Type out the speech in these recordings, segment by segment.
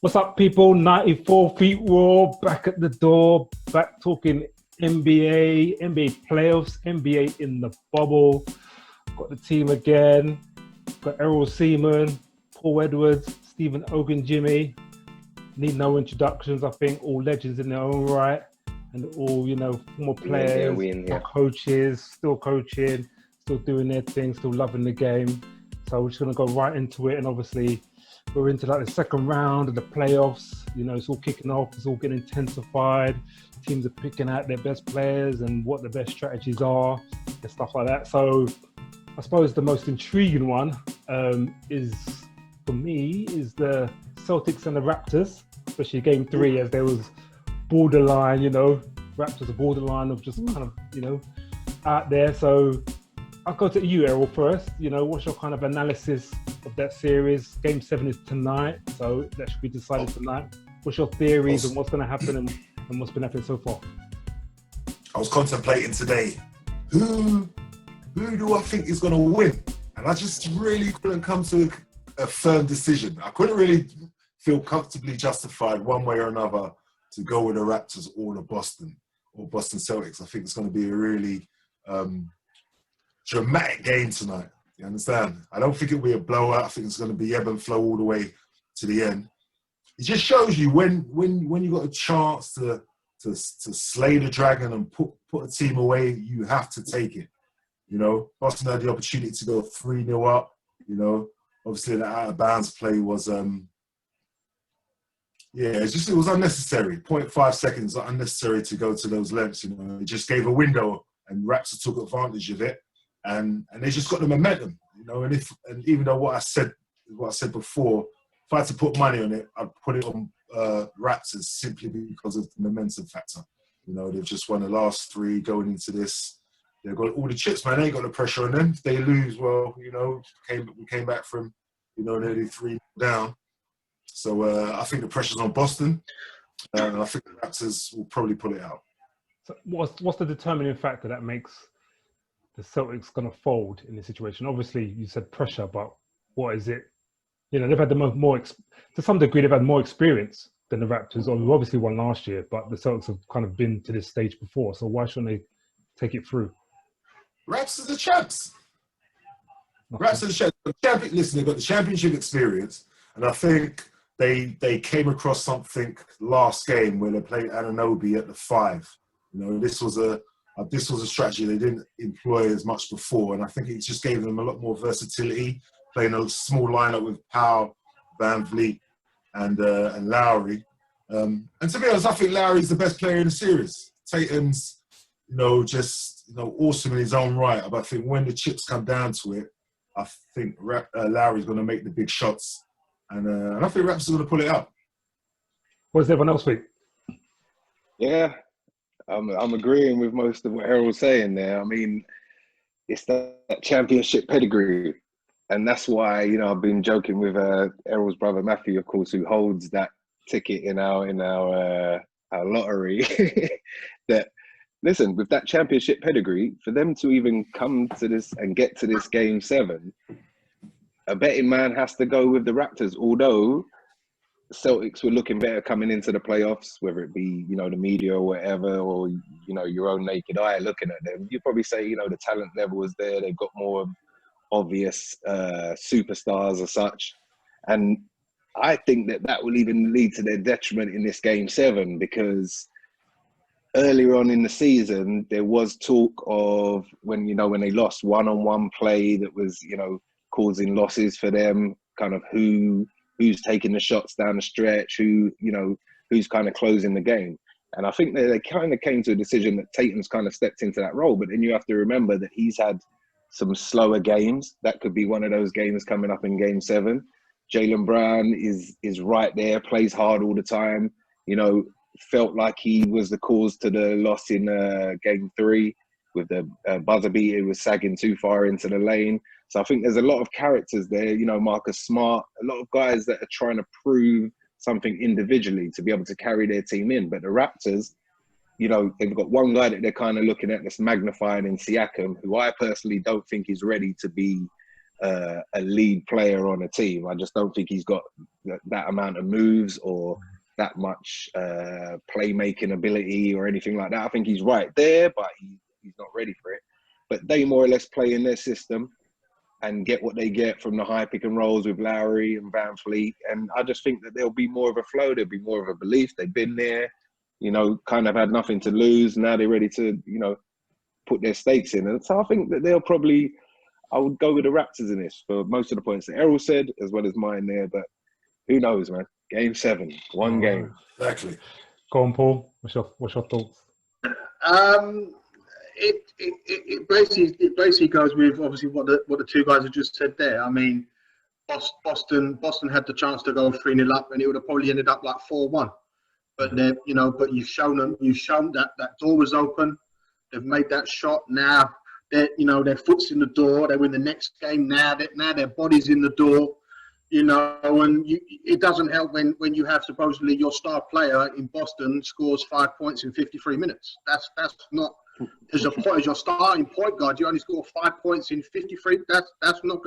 What's up, people? 94 feet raw, back at the door, back talking NBA, NBA playoffs, NBA in the bubble. Got the team again. Got Errol Seaman, Paul Edwards, Stephen Ogun, Jimmy. Need no introductions, I think. All legends in their own right. And all, former players, coaches, still coaching, still doing their thing, still loving the game. So we're just going to go right into it. And obviously, we're into like the second round of the playoffs. It's all kicking off. It's all getting intensified. Teams are picking out their best players and what the best strategies are and stuff like that. So I suppose the most intriguing one is, for me, is the Celtics and the Raptors, especially game 3, as there was borderline, Raptors are borderline of just kind of, out there. So I'll go to you, Errol, first. What's your kind of analysis of that series? Game 7 is tonight, so that should be decided tonight. What's your theories on what's going to happen and what's been happening so far? I was contemplating today, who do I think is going to win? And I just really couldn't come to a firm decision. I couldn't really feel comfortably justified one way or another to go with the Raptors or the Boston Celtics. I think it's going to be a really dramatic game tonight. You understand? I don't think it'll be a blowout. I think it's going to be ebb and flow all the way to the end. It just shows you when you got a chance to slay the dragon and put a team away, you have to take it. Boston had the opportunity to go 3-0 up. Obviously the out of bounds play was it was unnecessary. 0.5 seconds unnecessary to go to those lengths. It just gave a window, and Raptors took advantage of it. And they just got the momentum, and even though what I said before, if I had to put money on it, I'd put it on Raptors simply because of the momentum factor. They've just won the last 3 going into this. They've got all the chips, man. They ain't got the pressure on them. If they lose, well, we came back from, nearly 3 down. So I think the pressure's on Boston, and I think the Raptors will probably pull it out. So what's the determining factor that makes the Celtics going to fold in this situation? Obviously, you said pressure, but what is it? They've had to some degree, they've had more experience than the Raptors, who obviously won last year, but the Celtics have kind of been to this stage before. So why shouldn't they take it through? Raptors are the champs. Okay. Raptors are the champs. Listen, they've got the championship experience, and I think they came across something last game where they played Anunoby at the 5. This was a strategy they didn't employ as much before, and I think it just gave them a lot more versatility, playing a small lineup with Powell, Van Vliet, and Lowry. And to be honest, I think Lowry's the best player in the series. Tatum's, awesome in his own right. But I think when the chips come down to it, I think Lowry's going to make the big shots, and I think Raptors are going to pull it out. What does everyone else think? Yeah. I'm agreeing with most of what Errol's saying there. I mean, it's that championship pedigree. And that's why, I've been joking with Errol's brother Matthew, of course, who holds that ticket in our lottery. That, listen, with that championship pedigree, for them to even come to this and get to this game 7, a betting man has to go with the Raptors, although Celtics were looking better coming into the playoffs, whether it be, the media or whatever, or, your own naked eye looking at them. You'd probably say, the talent level is there. They've got more obvious superstars as such. And I think that will even lead to their detriment in this game 7, because earlier on in the season, there was talk of when they lost one-on-one play that was, causing losses for them, kind of who's taking the shots down the stretch, who's kind of closing the game. And I think that they kind of came to a decision that Tatum's kind of stepped into that role. But then you have to remember that he's had some slower games. That could be one of those games coming up in game 7. Jaylen Brown is right there, plays hard all the time. Felt like he was the cause to the loss in game 3 with the buzzer beater who was sagging too far into the lane. So I think there's a lot of characters there, Marcus Smart, a lot of guys that are trying to prove something individually to be able to carry their team in. But the Raptors, they've got one guy that they're kind of looking at that's magnified in Siakam, who I personally don't think is ready to be a lead player on a team. I just don't think he's got that amount of moves or that much playmaking ability or anything like that. I think he's right there, but he's not ready for it. But they more or less play in their system and get what they get from the high pick and rolls with Lowry and Van Fleet. And I just think that there'll be more of a flow. There'll be more of a belief. They've been there, kind of had nothing to lose. Now they're ready to, put their stakes in. And so I think that I would go with the Raptors in this for most of the points that Errol said, as well as mine there. But who knows, man? Game 7, one game. Exactly. Go on, Paul. What's your thoughts? It basically goes with obviously what the two guys have just said there. I mean, Boston had the chance to go 3-0 up, and it would have probably ended up like 4-1. But but you've shown that door was open. They've made that shot. Now their foot's in the door. They win the next game. Now their body's in the door. And it doesn't help when you have supposedly your star player in Boston scores 5 points in 53 minutes. That's not. As your starting point guard, you only score 5 points in 53. That's not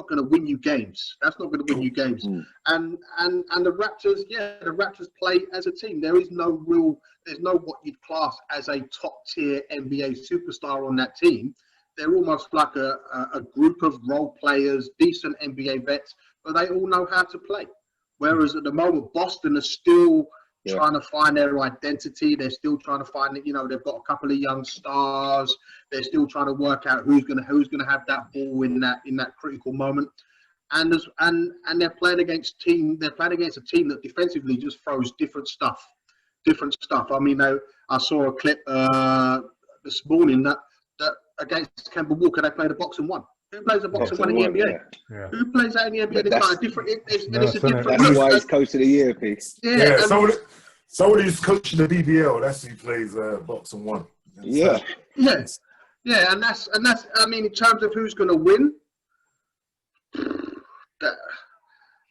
gonna win you games. That's not gonna win you games. And the Raptors play as a team. There's no what you'd class as a top tier NBA superstar on that team. They're almost like a group of role players, decent NBA vets, but they all know how to play. Whereas at the moment, Boston is still trying to find their identity. They're still trying to find it. They've got a couple of young stars. They're still trying to work out who's gonna have that ball in that critical moment. And they're playing against a team that defensively just throws different stuff. I mean, I saw a clip this morning that against Kemba Walker they played a boxing one. Who plays a boxing one in the NBA? Yeah. Who plays that in the NBA? It's like a different. It's a different. That's why he's coach of the year, Pete. Yeah. Someone who's coaching the BBL. That's who plays boxing one. Yeah. Yes. Yeah, and that's. I mean, in terms of who's going to win,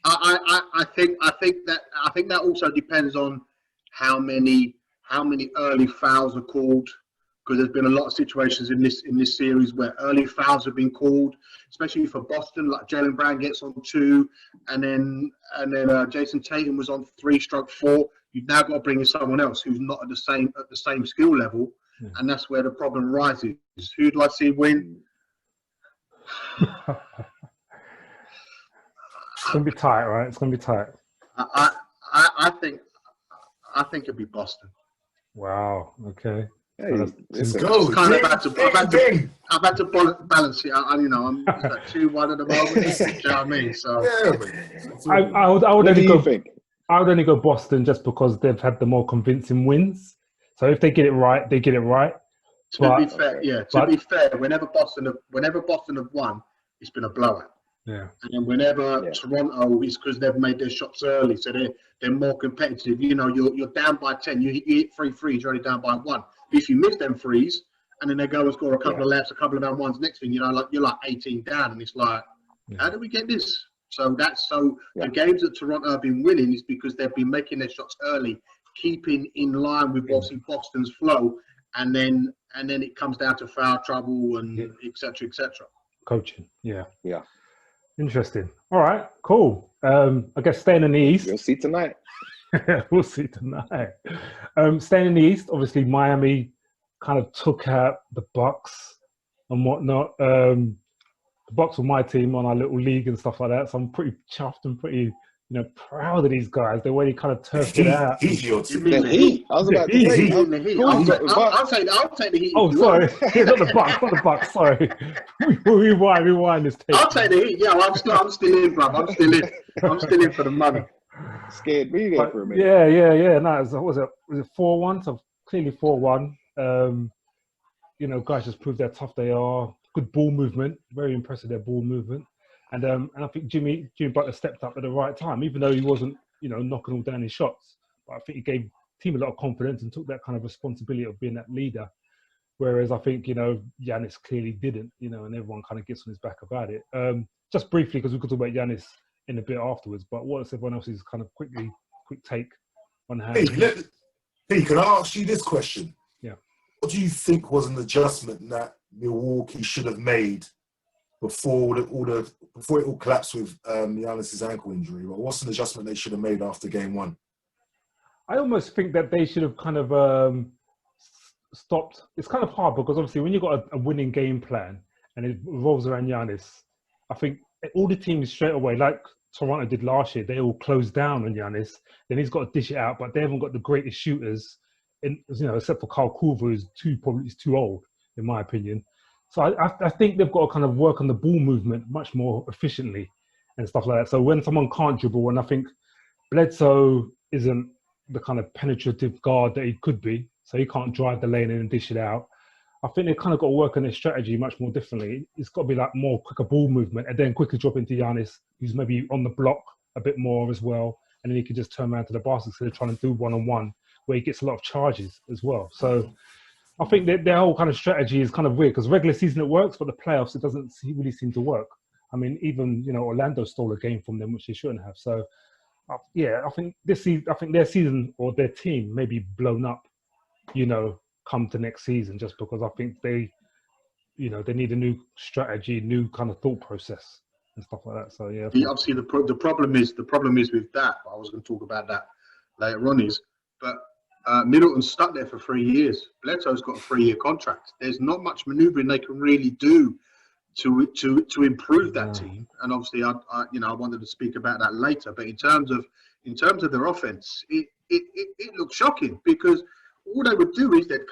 I think that also depends on how many early fouls are called. Because there's been a lot of situations in this series where early fouls have been called, especially for Boston. Like Jaylen Brown gets on 2, and then Jason Tatum was on 3/4. You've now got to bring in someone else who's not at the same skill level, and that's where the problem rises. Who do I see win? It's gonna be tight, right? It's gonna be tight. I think it'll be Boston. Wow. Okay. Hey, go. I've had to balance it. I'm like 2-1 at the moment. You know what I mean? So I would only go. I would only go Boston just because they've had the more convincing wins. So if they get it right, they get it right. To be fair, whenever Boston have won, it's been a blowout. Yeah. And then whenever Toronto is because they've made their shots early, so they're more competitive. You're down by 10. You hit 3 threes, you're only down by 1. If you miss them threes, and then they go and score a couple of laps, a couple of ones. Next thing you're like 18 down, and it's like, how do we get this? So the games that Toronto have been winning is because they've been making their shots early, keeping in line with Boston's flow, and then it comes down to foul trouble and et cetera, et cetera. Coaching, yeah. Interesting. All right, cool. I guess staying in the East. We'll see tonight. We'll see tonight. Staying in the East, obviously Miami kind of took out the Bucks and whatnot. The Bucks were my team on our little league and stuff like that, so I'm pretty chuffed and pretty, proud of these guys. The way they kind of turfed it out. He's your team. The Heat. I was about to say. I'll take the Heat. Oh, sorry. Not the Bucks. Sorry. Rewind this tape. I'll take the Heat. Yeah, I'm still in, bruv. I'm still in for the money. Scared me there for a minute. Yeah. No, was it 4-1? So clearly 4-1. Guys just proved how tough they are. Good ball movement. Very impressive, their ball movement. And I think Jimmy Butler stepped up at the right time, even though he wasn't, knocking all down his shots. But I think he gave the team a lot of confidence and took that kind of responsibility of being that leader. Whereas I think, Giannis clearly didn't, and everyone kind of gets on his back about it. Just briefly, because we could talk about Giannis in a bit afterwards, but what's everyone else's kind of quick take on how... Hey, can I ask you this question? Yeah. What do you think was an adjustment that Milwaukee should have made before it all collapsed with Giannis's ankle injury. But what's an adjustment they should have made after game one? I almost think that they should have kind of stopped. It's kind of hard because obviously when you've got a winning game plan and it revolves around Giannis, I think all the teams straight away, like Toronto did last year, they all closed down on Giannis. Then he's got to dish it out, but they haven't got the greatest shooters, except for Kyle Korver, who's too old, in my opinion. So I think they've got to kind of work on the ball movement much more efficiently and stuff like that. So when someone can't dribble, and I think Bledsoe isn't the kind of penetrative guard that he could be, so he can't drive the lane and dish it out. I think they've kind of got to work on their strategy much more differently. It's got to be like more quicker ball movement and then quickly drop into Giannis, who's maybe on the block a bit more as well. And then he can just turn around to the basket instead of trying to do one-on-one where he gets a lot of charges as well. So I think that their whole kind of strategy is kind of weird because regular season it works, but the playoffs, it doesn't really seem to work. I mean, even, Orlando stole a game from them, which they shouldn't have. So, I think their season or their team may be blown up, come to next season just because I think they need a new strategy, new kind of thought process and stuff like that. So, yeah. Obviously, the problem is with that, I was going to talk about that later on, but Middleton's stuck there for 3 years. Bledsoe's got a 3-year contract. There's not much manoeuvring they can really do to improve that team. And obviously, I wanted to speak about that later. But in terms of their offense, it looks shocking because all they would do is they'd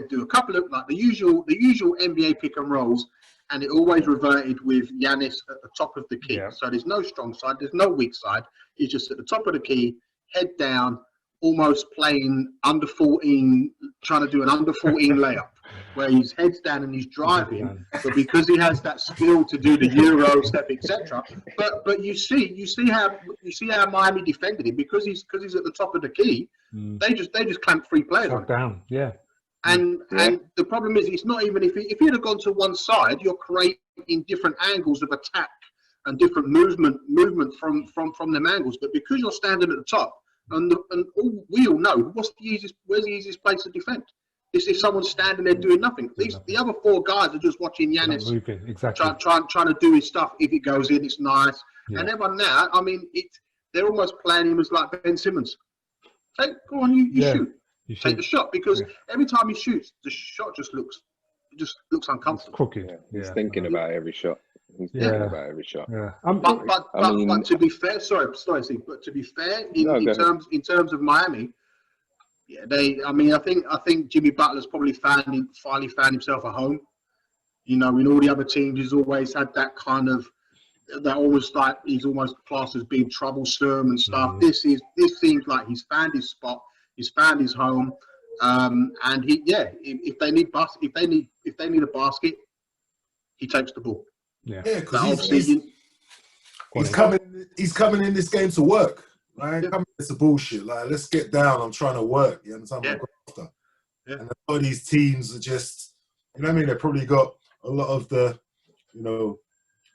do a couple of like the usual NBA pick and rolls, and it always reverted with Giannis at the top of the key. Yeah. So there's no strong side, there's no weak side. He's just at the top of the key, head down, almost playing under 14, trying to do an under 14 layup, where his head's down and he's driving. But because he has that skill to do the Euro step, etc. But you see how Miami defended him because he's at the top of the key. They just clamped 3 players on him. Down, yeah. And the problem is, it's not even if he'd have gone to one side, you're creating different angles of attack and different movement from them angles. But because you're standing at the top, we all know where's the easiest place to defend? Is if someone's standing there doing nothing. The other 4 guys are just watching Giannis trying to do his stuff. If it goes in, it's nice. Yeah. And everyone now, I mean, they're almost playing him as like Ben Simmons. Go on, you shoot. You take the shot because every time he shoots, the shot just looks uncomfortable. It's crooked. Yeah. He's thinking about every shot. Yeah. But to be fair, sorry, Steve, but to be fair, in terms of Miami, I think Jimmy Butler's probably finally found himself a home. In all the other teams, he's always had that kind of that almost like he's almost classed as being troublesome and stuff. This seems like he's found his spot. He's found his home, and if they need a basket, he takes the ball. Yeah, because he's coming in this game to work. Right? It's a bullshit. Like, let's get down. I'm trying to work. You understand? And a lot of these teams are just, they've probably got a lot of the,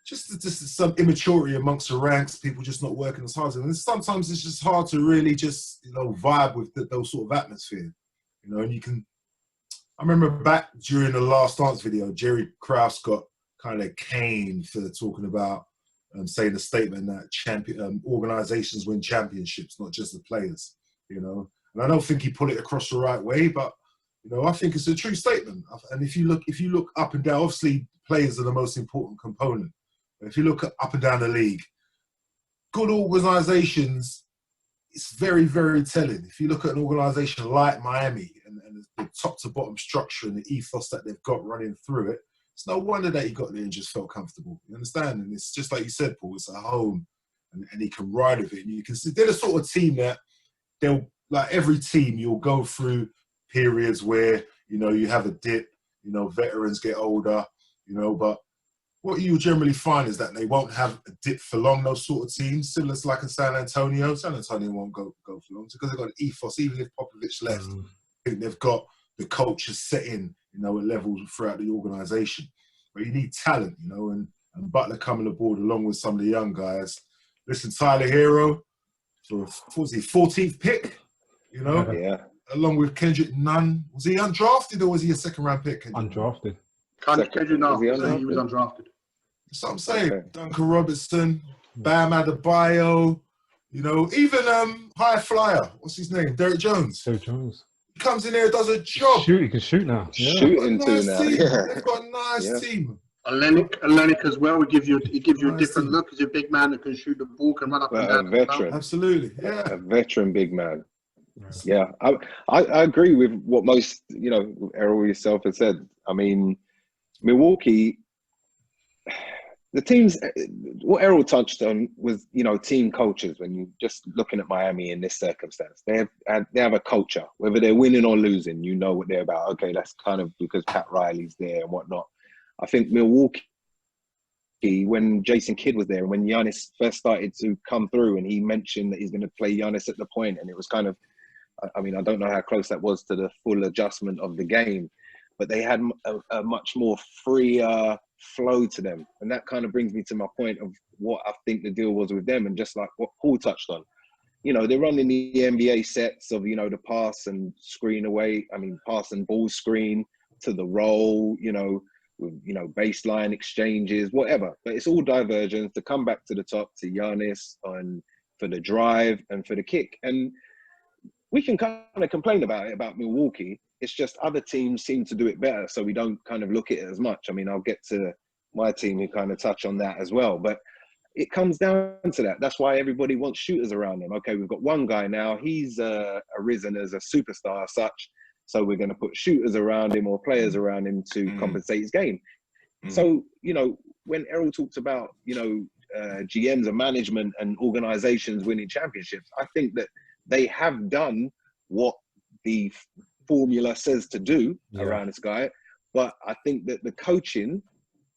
just some immaturity amongst the ranks. People just not working as hard. And sometimes it's just hard to really just, vibe with those sort of atmosphere. And you can. I remember back during the Last Dance video, Jerry Krause got kind of caned for talking about saying a statement that organizations win championships, not just the players, And I don't think he put it across the right way, but I think it's a true statement. And if you look up and down, obviously players are the most important component. But if you look up and down the league, good organizations, it's very, very telling. If you look at an organization like Miami and the top to bottom structure and the ethos that they've got running through it, it's no wonder that he got there and just felt comfortable. You understand? And it's just like you said, Paul, it's at home and he can ride with it. And you can see they're the sort of team that like every team, you'll go through periods where, you have a dip, veterans get older, but what you generally find is that they won't have a dip for long, those sort of teams, similar to like in San Antonio. San Antonio won't go for long because they've got an ethos, even if Popovich left. I think they've got the culture set in, at levels throughout the organisation. But you need talent, and Butler coming aboard along with some of the young guys. Listen, Tyler Hero, for 14th pick, along with Kendrick Nunn. Was he undrafted or was he a second-round pick? Undrafted. Kendrick Nunn, he was undrafted. So I'm saying Okay. Duncan Robertson, Bam Adebayo, you know, even high flyer, what's his name? Derek Jones. Joe Jones. He comes in here, does a job. Shoot, he can shoot now. Yeah. They've got a Shooting too nice now. team. Yeah. They've got a nice Yeah. team. Olenek as well. He gives you a Nice different team. look. He's a big man that can shoot the ball, can run up and But a down. veteran. Absolutely, yeah. A veteran big man. Yeah. Yeah, I agree with what most, Errol yourself has said. I mean, Milwaukee, the teams, what Errol touched on was, team cultures. When you just looking at Miami in this circumstance, they have a culture, whether they're winning or losing, you know what they're about. Okay, that's kind of because Pat Riley's there and whatnot. I think Milwaukee, when Jason Kidd was there and when Giannis first started to come through and he mentioned that he's going to play Giannis at the point, and it was kind of, I mean, I don't know how close that was to the full adjustment of the game, but they had a much more freer flow to them. And that kind of brings me to my point of what I think the deal was with them. And just like what Paul touched on, they're running the NBA sets of, the pass and screen away. I mean, pass and ball screen to the roll, with, baseline exchanges, whatever. But it's all divergence to come back to the top to Giannis and for the drive and for the kick. And we can kind of complain about it, about Milwaukee. It's just other teams seem to do it better, so we don't kind of look at it as much. I mean, I'll get to my team who kind of touch on that as well. But it comes down to that. That's why everybody wants shooters around him. Okay, we've got one guy now. He's arisen as a superstar as such, so we're going to put shooters around him or players around him to compensate his game. So, when Errol talks about, GMs and management and organizations winning championships, I think that they have done what the formula says to do around this guy. But I think that the coaching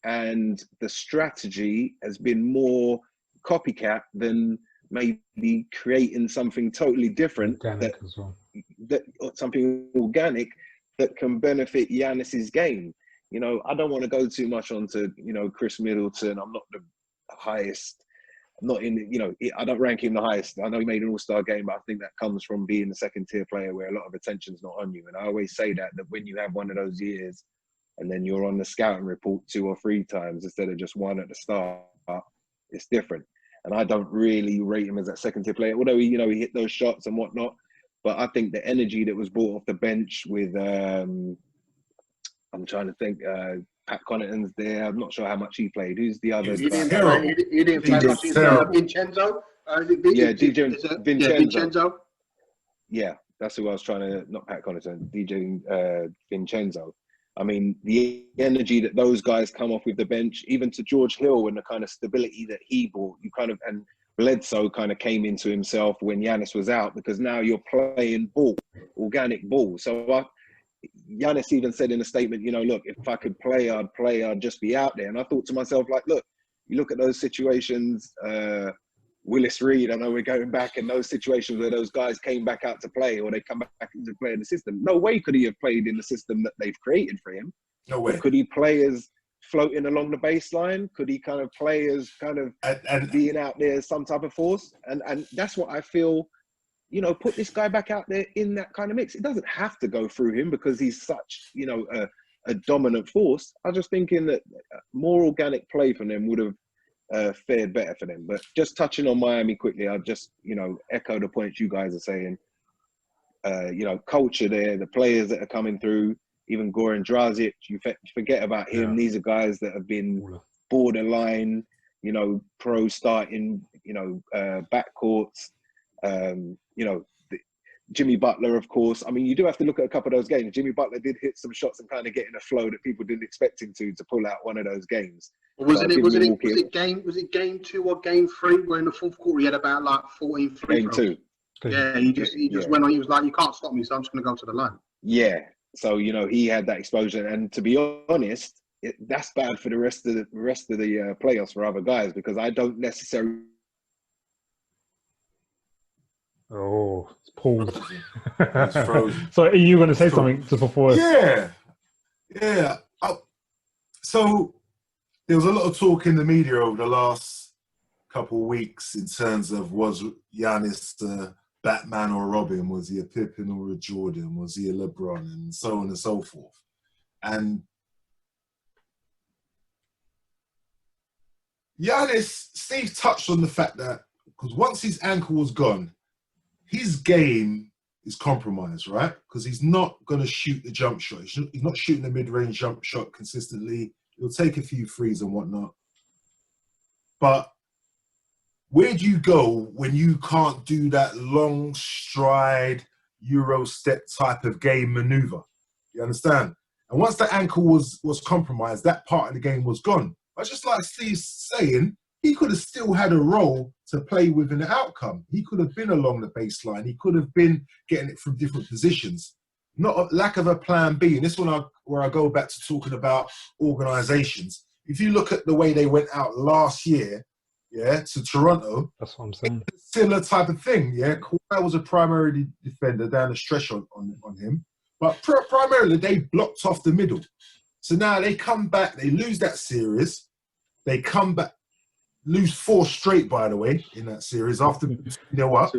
and the strategy has been more copycat than maybe creating something totally different. Organic as well. Something organic that can benefit Giannis's game. I don't want to go too much onto, Chris Middleton. I'm not the highest. I'm not in, I don't rank him the highest. I know he made an all-star game, but I think that comes from being a second-tier player where a lot of attention's not on you. And I always say that when you have one of those years and then you're on the scouting report 2 or 3 times instead of just one at the start, it's different. And I don't really rate him as that second-tier player, although he hit those shots and whatnot. But I think the energy that was brought off the bench with, I'm trying to think, Pat Connaughton's there. I'm not sure how much he played. Who's the other He guy? didn't play much. Vincenzo. Vincenzo. Yeah, that's who I was trying to, not Pat Connaughton, DJ Vincenzo. I mean, the energy that those guys come off with the bench, even to George Hill and the kind of stability that he brought, and Bledsoe kind of came into himself when Giannis was out, because now you're playing ball, organic ball. So Giannis even said in a statement, look, if I could play, I'd just be out there. And I thought to myself, like, look, you look at those situations, Willis Reed, I know we're going back in those situations where those guys came back out to play or they come back to play in the system. No way could he have played in the system that they've created for him. No way. Could he play as floating along the baseline? Could he kind of play as kind of and being out there as some type of force? And that's what I feel, put this guy back out there in that kind of mix. It doesn't have to go through him because he's such, a dominant force. I'm just thinking that more organic play from them would have fared better for them. But just touching on Miami quickly, I'll just, echo the points you guys are saying. Culture there, the players that are coming through, even Goran Dragic, you forget about him. Yeah. These are guys that have been borderline, pro starting, backcourts. Jimmy Butler, of course. I mean, you do have to look at a couple of those games. Jimmy Butler did hit some shots and kind of get in a flow that people didn't expect him to pull out one of those games. Was it game 2 or game 3 where in the fourth quarter he had about like 14 free throws? Game 2. Yeah, he just went on. He was like, you can't stop me, so I'm just going to go to the line. Yeah. So, he had that explosion. And to be honest, that's bad for the rest of the playoffs for other guys, because I don't necessarily. Oh, it's paused. It's frozen. So are you going to say something just before? Yeah. So there was a lot of talk in the media over the last couple of weeks in terms of, was Giannis Batman or Robin? Was he a Pippen or a Jordan? Was he a LeBron? And so on and so forth. And Giannis, Steve touched on the fact that because once his ankle was gone, his game is compromised, right? Because he's not going to shoot the jump shot. He's not shooting the mid-range jump shot consistently. He'll take a few threes and whatnot. But where do you go when you can't do that long stride, Euro step type of game maneuver? You understand? And once the ankle was compromised, that part of the game was gone. But just like Steve's saying, he could have still had a role to play within the outcome. He could have been along the baseline. He could have been getting it from different positions. Not a lack of a plan B. And this one where I go back to talking about organizations. If you look at the way they went out last year, to Toronto. That's what I'm saying. Similar type of thing, Kawhi was a primary defender down the stretch on him. But primarily, they blocked off the middle. So now they come back, they lose that series. They come back, lose 4 straight, by the way, in that series after, you know what?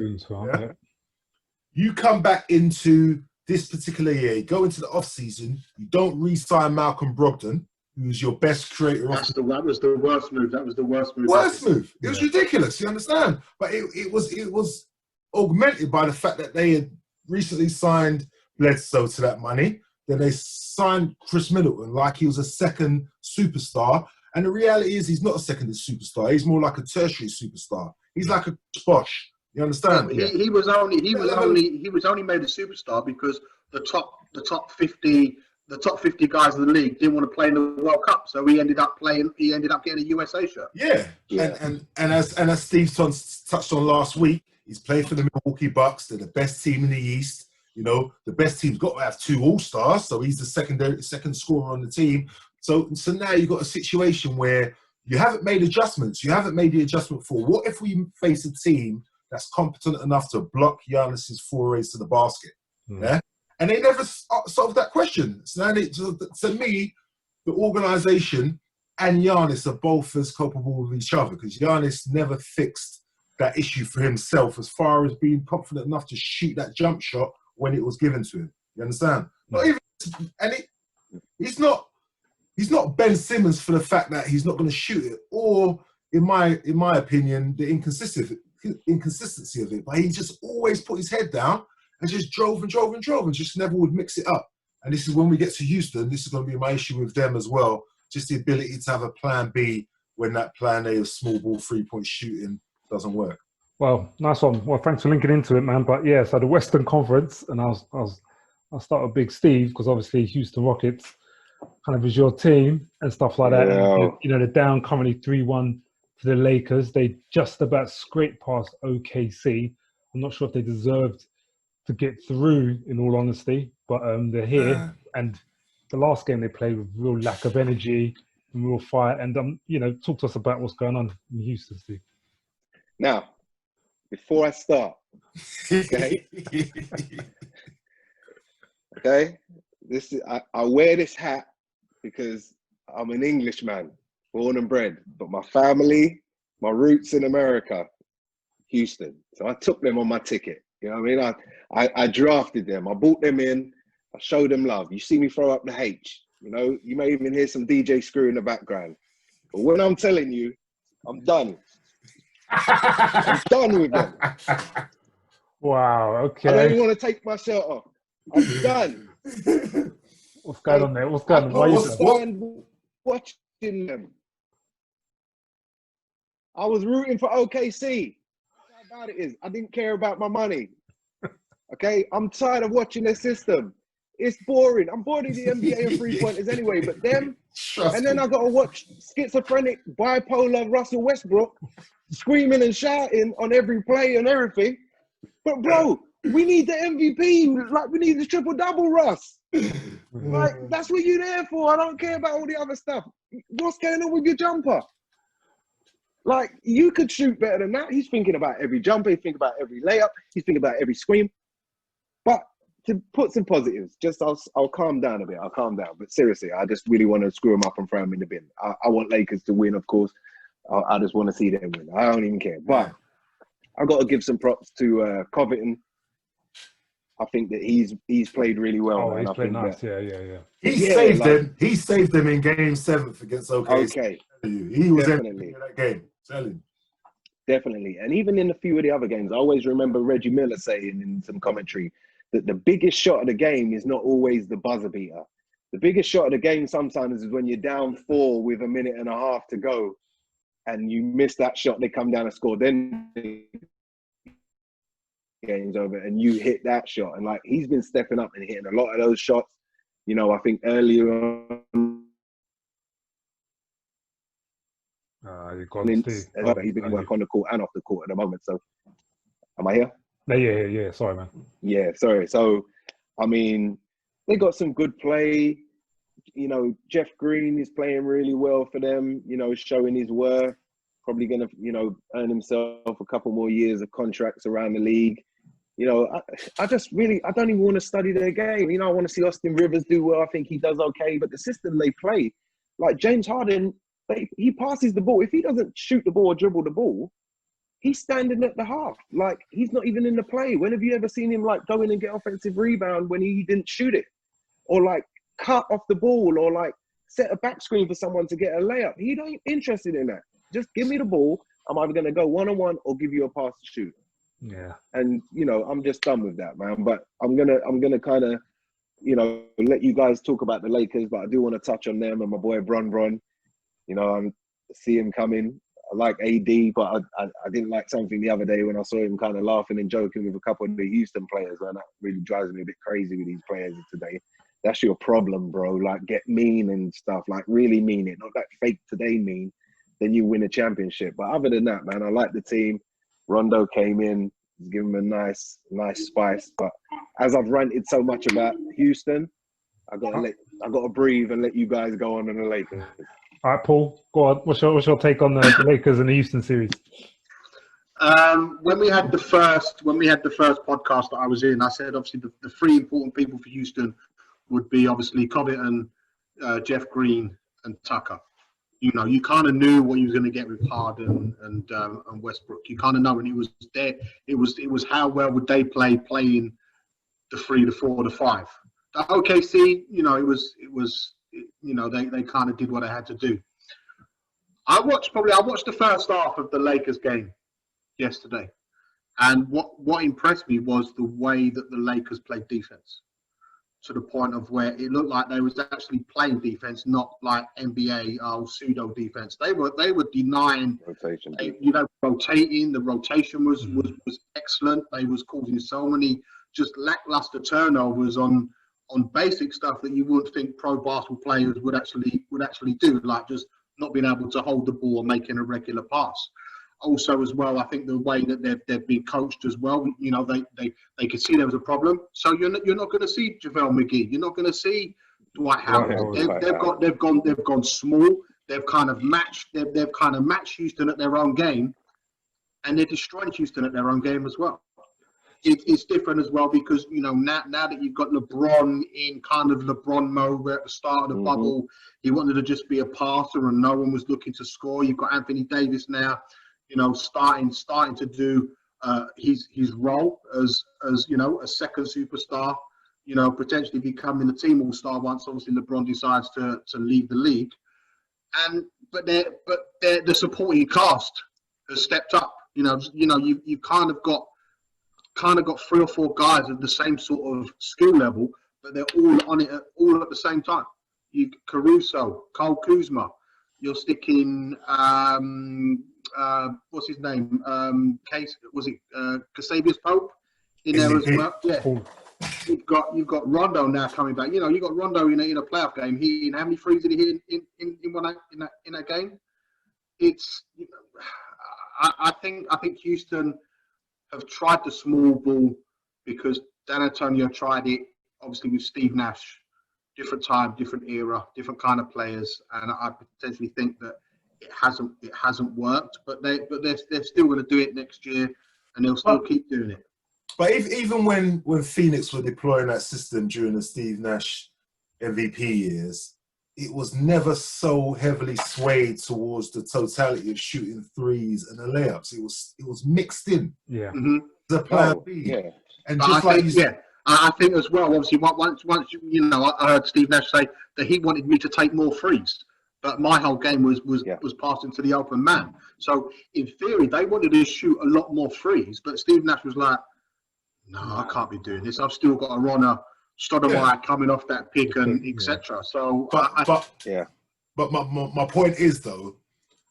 You come back into this particular year, you go into the offseason, you don't re-sign Malcolm Brogdon, who's your best creator. That was the worst move. That was the worst move. Worst move. It was ridiculous, you understand? But it was augmented by the fact that they had recently signed Bledsoe to that money. Then they signed Chris Middleton like he was a second superstar. And the reality is he's not a secondary superstar. He's more like a tertiary superstar. He's like a Bosh. You understand? He was only made a superstar because the top 50 guys in the league didn't want to play in the World Cup, so he ended up getting a USA shirt. Yeah. And as Steve touched on last week, he's played for the Milwaukee Bucks. They're the best team in the East. You know, the best team's got to have 2 All-Stars, so he's the second scorer on the team. So now you've got a situation where you haven't made adjustments. You haven't made the adjustment for what if we face a team that's competent enough to block Giannis's forays to the basket? Yeah. And they never solved that question. So now, to me, the organization and Giannis are both as culpable with each other because Giannis never fixed that issue for himself as far as being confident enough to shoot that jump shot when it was given to him. You understand? Not even, and he's not Ben Simmons for the fact that he's not going to shoot it, or in my opinion, the inconsistency of it. But he just always put his head down and just drove and just never would mix it up. And this is when we get to Houston, this is going to be my issue with them as well. Just the ability to have a plan B when that plan A of small ball 3-point shooting doesn't work. Well, nice one. Well, thanks for linking into it, man. But yeah, so the Western Conference, and I'll start with Big Steve because obviously Houston Rockets kind of is your team and stuff like that. Yeah. And, you know, they're down currently 3-1 to the Lakers. They just about scraped past OKC. I'm not sure if they deserved to get through, in all honesty, but they're here. And the last game they played with real lack of energy and real fire. And you know, talk to us about what's going on in Houston, Steve. Now, before I start, okay, this is, I wear this hat because I'm an Englishman, born and bred, but my family, my roots in America, Houston. So I took them on my ticket. You know what I mean? I drafted them. I brought them in. I showed them love. You see me throw up the H. You know, you may even hear some DJ Screw in the background. But when I'm telling you, I'm done. I'm done with them. Wow, okay. I don't even want to take my shirt off. I'm done. What's going on there? What's going on? Why are you watching them? I was rooting for OKC. How bad it is. I didn't care about my money. Okay? I'm tired of watching their system. It's boring. I'm bored of the NBA and 3-pointers anyway, but them, and then I got to watch schizophrenic, bipolar Russell Westbrook screaming and shouting on every play and everything. But bro, we need the MVP. Like, we need the triple-double, Russ. Like, that's what you're there for. I don't care about all the other stuff. What's going on with your jumper? Like, you could shoot better than that. He's thinking about every jumper. He's thinking about every layup. He's thinking about every screen. But to put some positives, just I'll calm down a bit. I'll calm down. But seriously, I just really want to screw him up and throw him in the bin. I want Lakers to win, of course. I just want to see them win. I don't even care. But I've got to give some props to Covington. I think that he's played really well, Oh, man. he's I played think nice. that, Yeah. He Yeah, saved like- them. He saved them in Game 7 against OKC. Okay, He was in definitely. that game. Tell him. Definitely. And even in a few of the other games, I always remember Reggie Miller saying in some commentary that the biggest shot of the game is not always the buzzer beater. The biggest shot of the game sometimes is when you're down 4 with a minute and a half to go and you miss that shot, they come down and score. Then the game's over and you hit that shot. And like, he's been stepping up and hitting a lot of those shots. You know, I think earlier on, You've gone, Steve. he's been working on the court and off the court at the moment. So, am I here? No, yeah. Sorry, man. Yeah, sorry. So, I mean, they got some good play. You know, Jeff Green is playing really well for them, you know, showing his worth. Probably going to, you know, earn himself a couple more years of contracts around the league. You know, I just really, I don't even want to study their game. You know, I want to see Austin Rivers do well. I think he does okay. But the system they play, like James Harden, he passes the ball. If he doesn't shoot the ball or dribble the ball, he's standing at the half. Like, he's not even in the play. When have you ever seen him, like, go in and get offensive rebound when he didn't shoot it? Or, like, cut off the ball or, like, set a back screen for someone to get a layup? He ain't interested in that. Just give me the ball. I'm either going to go one-on-one or give you a pass to shoot. Yeah. And, you know, I'm just done with that, man. But I'm gonna kind of, you know, let you guys talk about the Lakers, but I do want to touch on them and my boy Bron. You know, I see him coming. I like AD, but I didn't like something the other day when I saw him kind of laughing and joking with a couple of the Houston players, man. That really drives me a bit crazy with these players today. That's your problem, bro. Like, get mean and stuff. Like, really mean it. Not that fake today mean. Then you win a championship. But other than that, man, I like the team. Rondo came in, give him a nice spice. But as I've ranted so much about Houston, I gotta breathe and let you guys go on the Lakers. All right, Paul, go on. What's your take on the Lakers and the Houston series? When we had the first podcast that I was in, I said obviously the three important people for Houston would be obviously Covington, Jeff Green, and Tucker. You know, you kind of knew what you was going to get with Harden and Westbrook. You kind of know, and it was there. It was how well would they playing the 3, the 4, the 5. The OKC, you know, it was you know, they kind of did what they had to do. I watched the first half of the Lakers game yesterday, and what impressed me was the way that the Lakers played defense, to the point of where it looked like they was actually playing defense, not like NBA pseudo defense. They were denying Rotation. you know, rotating. The rotation was excellent. They was causing so many just lackluster turnovers on basic stuff that you wouldn't think pro basketball players would actually do, like just not being able to hold the ball or making a regular pass. Also, as well, I think the way that they've been coached as well, you know, they could see there was a problem. So you're not going to see JaVale McGee. You're not going to see Dwight Howard. They've gone small. They've kind of matched Houston at their own game, and they're destroying Houston at their own game as well. It's different as well because, you know, now that you've got LeBron in kind of LeBron mode, where at the start of the bubble he wanted to just be a passer and no one was looking to score. You've got Anthony Davis now, you know, starting to do his role as you know, a second superstar, you know, potentially becoming the team all-star once obviously LeBron decides to leave the league. But the supporting cast has stepped up. You know, you kind of got 3 or 4 guys of the same sort of skill level, but they're all on it all at the same time. You Caruso, Kyle Kuzma, you're sticking what's his name? Casabius Pope in there as well. Yeah. You've got Rondo now coming back. You know, you got Rondo in a playoff game. How many threes did he hit in that game? It's, you know, I think Houston have tried the small ball because Dan Antonio tried it obviously with Steve Nash. Different time, different era, different kind of players, and I potentially think that it hasn't worked. But they're still going to do it next year, and they'll still keep doing it. But even when Phoenix were deploying that system during the Steve Nash MVP years, it was never so heavily swayed towards the totality of shooting threes and the layups. It was mixed in. Yeah. The plan B. Yeah. And But just I think as well. Obviously, once you know, I heard Steve Nash say that he wanted me to take more threes, but my whole game was passing to the open man. So in theory, they wanted to shoot a lot more threes, but Steve Nash was like, "No, I can't be doing this. I've still got a runner, Stoudemire coming off that pick and etc." So, but my point is though,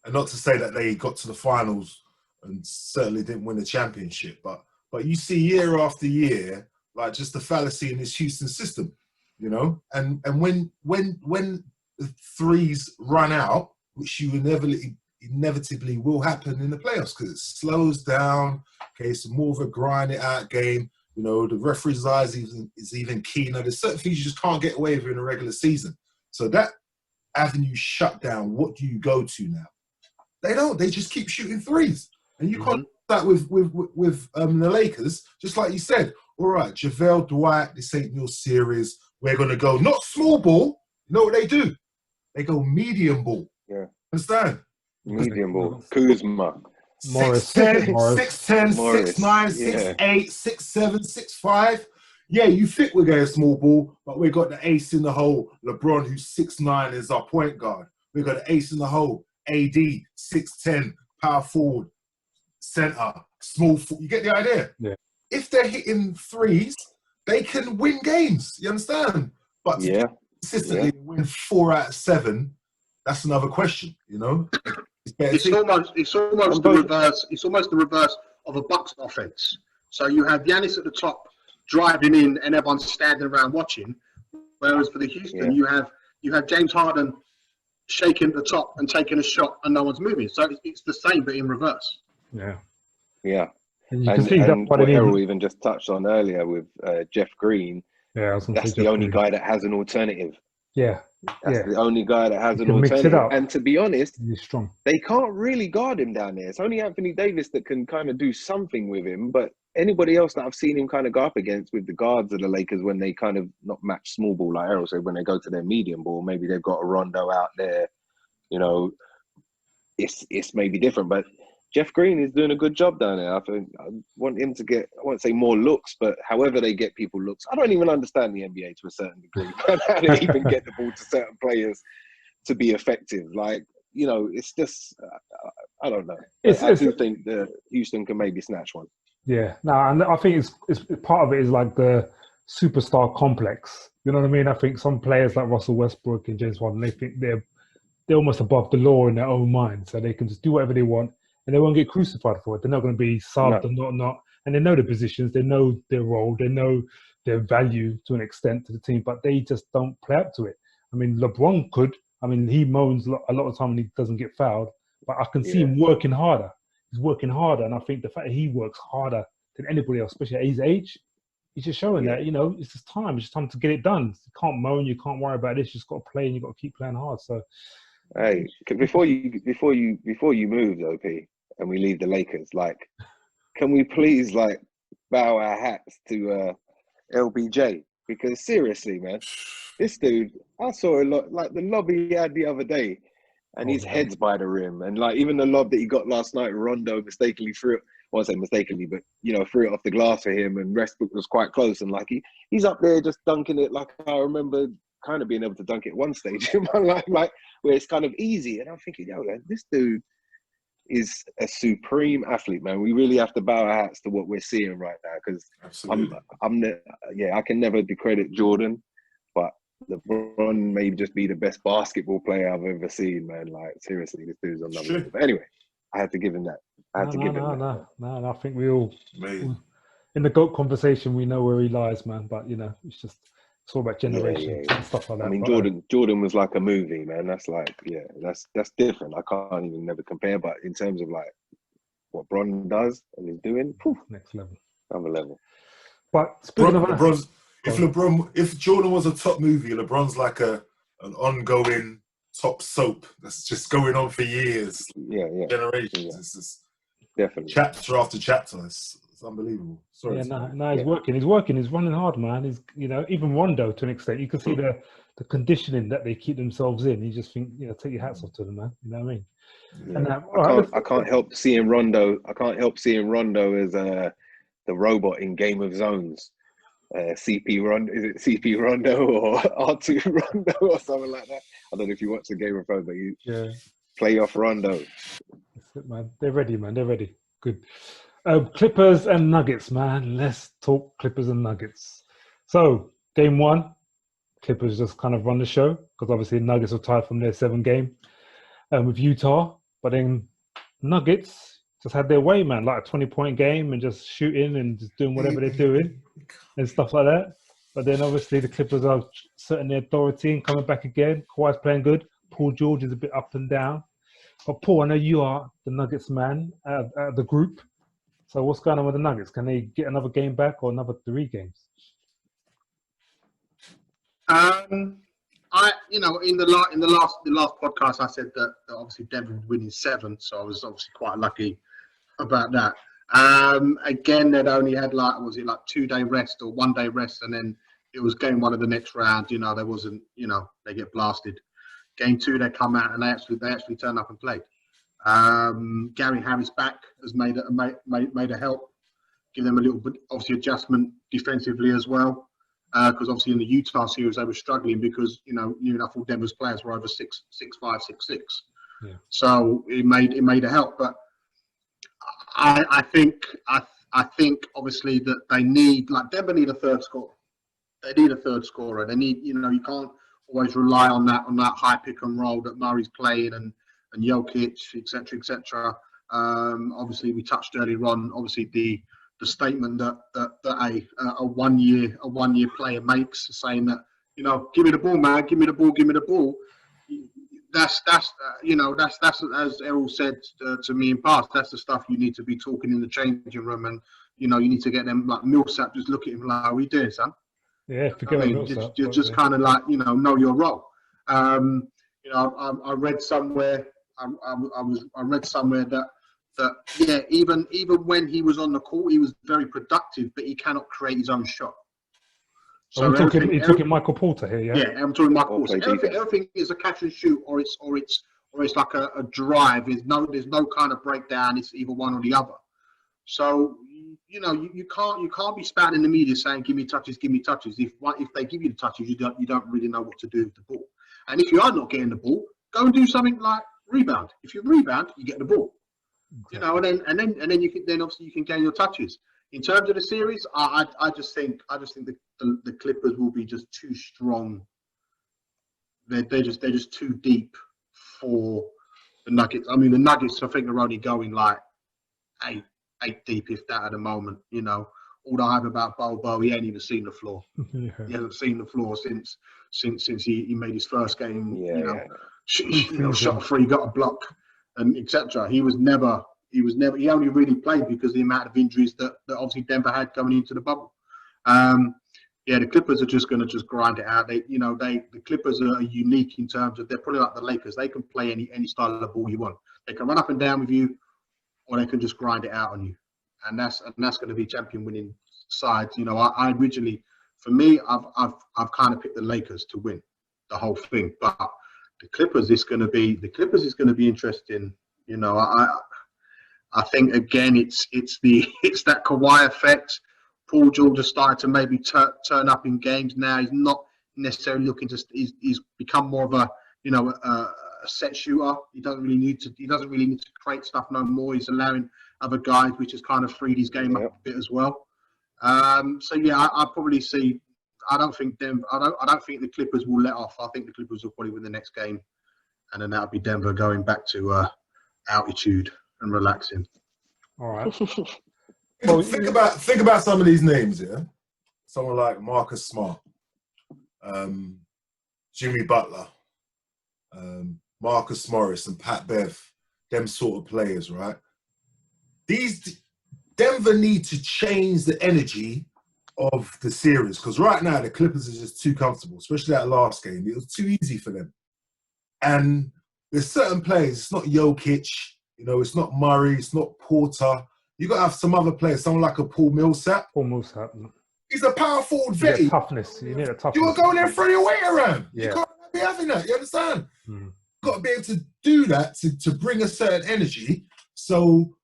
and not to say that they got to the finals and certainly didn't win the championship, but you see year after year, like just the fallacy in this Houston system, you know, and when the threes run out, which you inevitably will happen in the playoffs because it slows down. Okay, it's more of a grind it out game. You know, the referee's eyes is even keener. There's certain things you just can't get away with in a regular season. So that avenue shut down. What do you go to now? They don't. They just keep shooting threes, and you can't do that with the Lakers. Just like you said. All right, JaVale, Dwight. This ain't your series. We're gonna go not small ball. You know what they do? They go medium ball. Yeah. Understand? Medium ball. Kuzma. Morris. 6'10", Morris. 6'10", Morris. 6'9", 6'8", 6'7", 6'5". Yeah, you think we're getting small ball, but we got the ace in the hole. LeBron, who's 6'9", is our point guard. We got the ace in the hole. AD, 6'10", power forward, center, small. You get the idea? Yeah. If they're hitting threes, they can win games. You understand? But to consistently win 4 out of 7, that's another question. You know, it's almost the reverse. It's almost the reverse of a Bucks offense. So you have Giannis at the top driving in, and everyone's standing around watching. Whereas for the Houston, you have James Harden shaking at the top and taking a shot, and no one's moving. So it's the same, but in reverse. Yeah. Yeah. And you can see that what Errol even just touched on earlier with Jeff Green. Yeah, that's the only guy that has an alternative. Yeah. That's the only guy that has an mix it alternative. up. And to be honest, he's strong. They can't really guard him down there. It's only Anthony Davis that can kind of do something with him. But anybody else that I've seen him kind of go up against with the guards of the Lakers when they kind of not match small ball, like Errol said, when they go to their medium ball, maybe they've got a Rondo out there. You know, it's maybe different. But Jeff Green is doing a good job down there. I want him to get, I won't say more looks, but however they get people looks. I don't even understand the NBA to a certain degree. How they even get the ball to certain players to be effective. Like, you know, it's just, I don't know. I do think that Houston can maybe snatch one. Yeah, no, and I think it's part of it is like the superstar complex. You know what I mean? I think some players like Russell Westbrook and James Harden, they think they're almost above the law in their own mind, so they can just do whatever they want. And they won't get crucified for it. They're not going to be subbed and not. And they know the positions, they know their role, they know their value to an extent to the team, but they just don't play up to it. I mean, LeBron could. I mean, he moans a lot of time when he doesn't get fouled, but I can see him working harder. He's working harder, and I think the fact that he works harder than anybody else, especially at his age, he's just showing that, you know, it's just time. It's just time to get it done. You can't moan, you can't worry about this. You just got to play, and you got to keep playing hard. So, hey, before you move, OP, and we leave the Lakers, like, can we please like bow our hats to LBJ? Because seriously, man, this dude, I saw a lot, like the lob he had the other day, and his head's by the rim, and like even the lob that he got last night, Rondo mistakenly threw it. I won't say mistakenly, but you know, threw it off the glass for him, and Westbrook was quite close, and like he's up there just dunking it like I remember kind of being able to dunk it one stage in my life, like where it's kind of easy, and I'm thinking, yo, man, this dude is a supreme athlete, man. We really have to bow our hats to what we're seeing right now, because I can never discredit Jordan, but LeBron may just be the best basketball player I've ever seen, man. Like, seriously, this dude's on another level. But anyway, I had to give him that. No, I think we all, in the GOAT conversation, we know where he lies, man. But, you know, it's all about generations and stuff like that. I mean, Jordan was like a movie, man. That's like, that's different. I can't even never compare. But in terms of like what Bron does and is doing, next level, another level. But if Jordan was a top movie, LeBron's like an ongoing top soap that's just going on for years, generations. Yeah. It's just definitely chapter after chapter. It's unbelievable. Sorry. Yeah, he's working. He's running hard, man. He's, you know, even Rondo to an extent. You can see the conditioning that they keep themselves in. You just think, you know, take your hats off to them, man. You know what I mean? Yeah. I can't help seeing Rondo. I can't help seeing Rondo as the robot in Game of Zones. CP Rondo, is it CP Rondo or R2 Rondo or something like that? I don't know if you watch the Game of Thrones, but you playoff Rondo. That's it, man. They're ready, man. They're ready. Good. Clippers and Nuggets, man. Let's talk Clippers and Nuggets. So, game one, Clippers just kind of run the show because obviously Nuggets were tied from their 7-game with Utah. But then Nuggets just had their way, man, like a 20-point game and just shooting and just doing whatever they're doing and stuff like that. But then obviously the Clippers are asserting their authority and coming back again. Kawhi's playing good. Paul George is a bit up and down. But Paul, I know you are the Nuggets man out of the group. So what's going on with the Nuggets? Can they get another game back or another 3 games? In the last podcast, I said that obviously Denver would win in 7, so I was obviously quite lucky about that. Again, they'd only had 2-day rest or 1-day rest, and then it was game 1 of the next round. There wasn't, they get blasted. Game 2, they come out and they actually turn up and played. Gary Harris back has made a help, give them a little bit obviously adjustment defensively as well. Because obviously in the Utah series they were struggling because near enough all Denver's players were over 6'5", 6'6". Yeah. So it made a help. But I think obviously that they need Denver need a third scorer. They need a third scorer. They need you can't always rely on that high pick and roll that Murray's playing and Jokic, etc. Obviously we touched earlier on obviously the statement that a one year player makes, saying that give me the ball, man, give me the ball. That's as Errol said to me in past. That's the stuff you need to be talking in the changing room, and you need to get them like Millsap. Just look at him like, "What are you doing, son?" Yeah, forget Millsap. Just kind of like know your role. I read somewhere. I read somewhere that even when he was on the court, he was very productive, but he cannot create his own shot. So you're talking Michael Porter here, yeah? Yeah, I'm talking Michael Porter. Everything is a catch and shoot, or it's like a drive. There's no kind of breakdown. It's either one or the other. So you can't be spouting in the media saying give me touches. If they give you the touches, you don't really know what to do with the ball. And if you are not getting the ball, go and do something like rebound. If you rebound, you get the ball. And then you can obviously you can gain your touches. In terms of the series, I just think the Clippers will be just too strong. They're just too deep for the Nuggets. I mean, the Nuggets I think are only going like eight deep, if that, at the moment. All the hype about Bobo, he ain't even seen the floor. Yeah. He hasn't seen the floor since he made his first game. Yeah. Shot 3, got a block, and etc. He only really played because of the amount of injuries that obviously Denver had coming into the bubble. The Clippers are just going to grind it out. The Clippers are unique in terms of they're probably like the Lakers. They can play any style of ball you want. They can run up and down with you, or they can just grind it out on you, and that's going to be champion winning sides. I originally, for me, I've kind of picked the Lakers to win the whole thing, but the Clippers is going to be interesting. I think again it's that Kawhi effect. Paul George has started to maybe turn up in games now. He's not necessarily looking to. He's become more of a set shooter. He doesn't really need to create stuff no more. He's allowing other guys, which has kind of freed his game up a bit as well. I probably see. I don't think Denver. I don't think the Clippers will let off. I think the Clippers will probably win the next game, and then that'll be Denver going back to altitude and relaxing. All right. Well, think about some of these names, yeah. Someone like Marcus Smart, Jimmy Butler, Marcus Morris, and Pat Bev. Them sort of players, right? Denver need to change the energy of the series, because right now the Clippers are just too comfortable, especially that last game. It was too easy for them. And there's certain players, it's not Jokic, it's not Murray, it's not Porter. You got to have some other players, someone like a Paul Millsap. He's a power forward vet. You need a toughness. You were going there and throw your weight around. Yeah. You can't be having that, you understand? You've got to be able to do that to bring a certain energy. So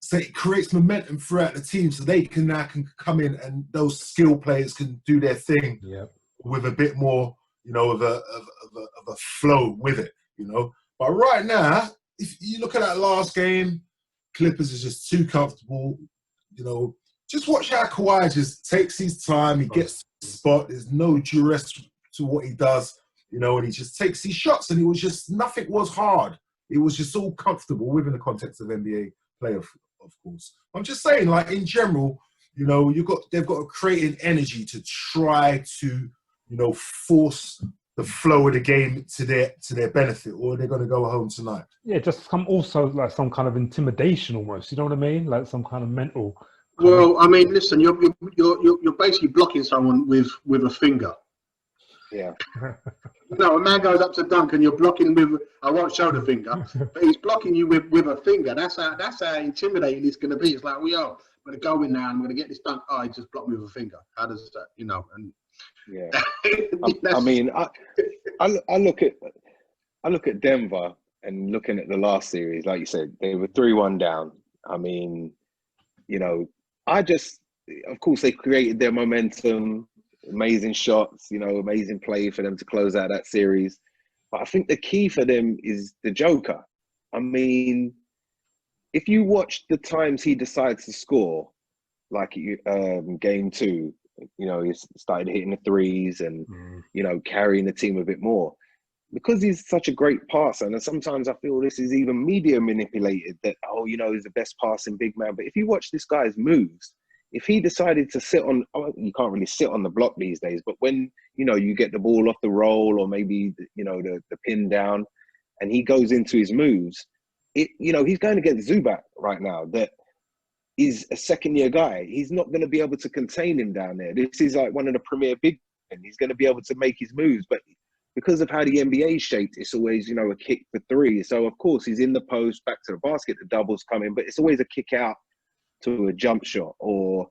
So it creates momentum throughout the team, so they can come in and those skill players can do their thing with a bit more, of a flow with it, But right now, if you look at that last game, Clippers is just too comfortable, Just watch how Kawhi just takes his time. He gets to the spot. There's no duress to what he does, and he just takes these shots. And it was just nothing was hard. It was just all comfortable within the context of NBA play, of course. I'm just saying, like in general, they've got to create an energy to try to, force the flow of the game to their benefit, or they're going to go home tonight. Yeah, just also like some kind of intimidation, almost. You know what I mean? Like some kind of mental. Well, I mean, listen, you're basically blocking someone with a finger. Yeah. No, a man goes up to dunk and you're blocking him with, I won't show the finger, but he's blocking you with a finger. That's how intimidating it's going to be. It's like, I'm going to go in now and I'm going to get this dunk. Oh, he just blocked me with a finger. How does that, and yeah. I look at Denver and looking at the last series, like you said, they were 3-1 down. I mean, of course they created their momentum. Amazing shots, amazing play for them to close out that series. But I think the key for them is the Joker. I mean, if you watch the times he decides to score, like game 2, he started hitting the threes and, carrying the team a bit more. Because he's such a great passer, and sometimes I feel this is even media manipulated, that, he's the best passing big man. But if you watch this guy's moves, if he decided to sit on, you can't really sit on the block these days, but when, you get the ball off the roll or maybe, the pin down and he goes into his moves, he's going against Zubac right now that is a second-year guy. He's not going to be able to contain him down there. This is like one of the premier big men. He's going to be able to make his moves, but because of how the NBA is shaped, it's always, a kick for 3. So, of course, he's in the post, back to the basket, the double's coming, but it's always a kick out to a jump shot or,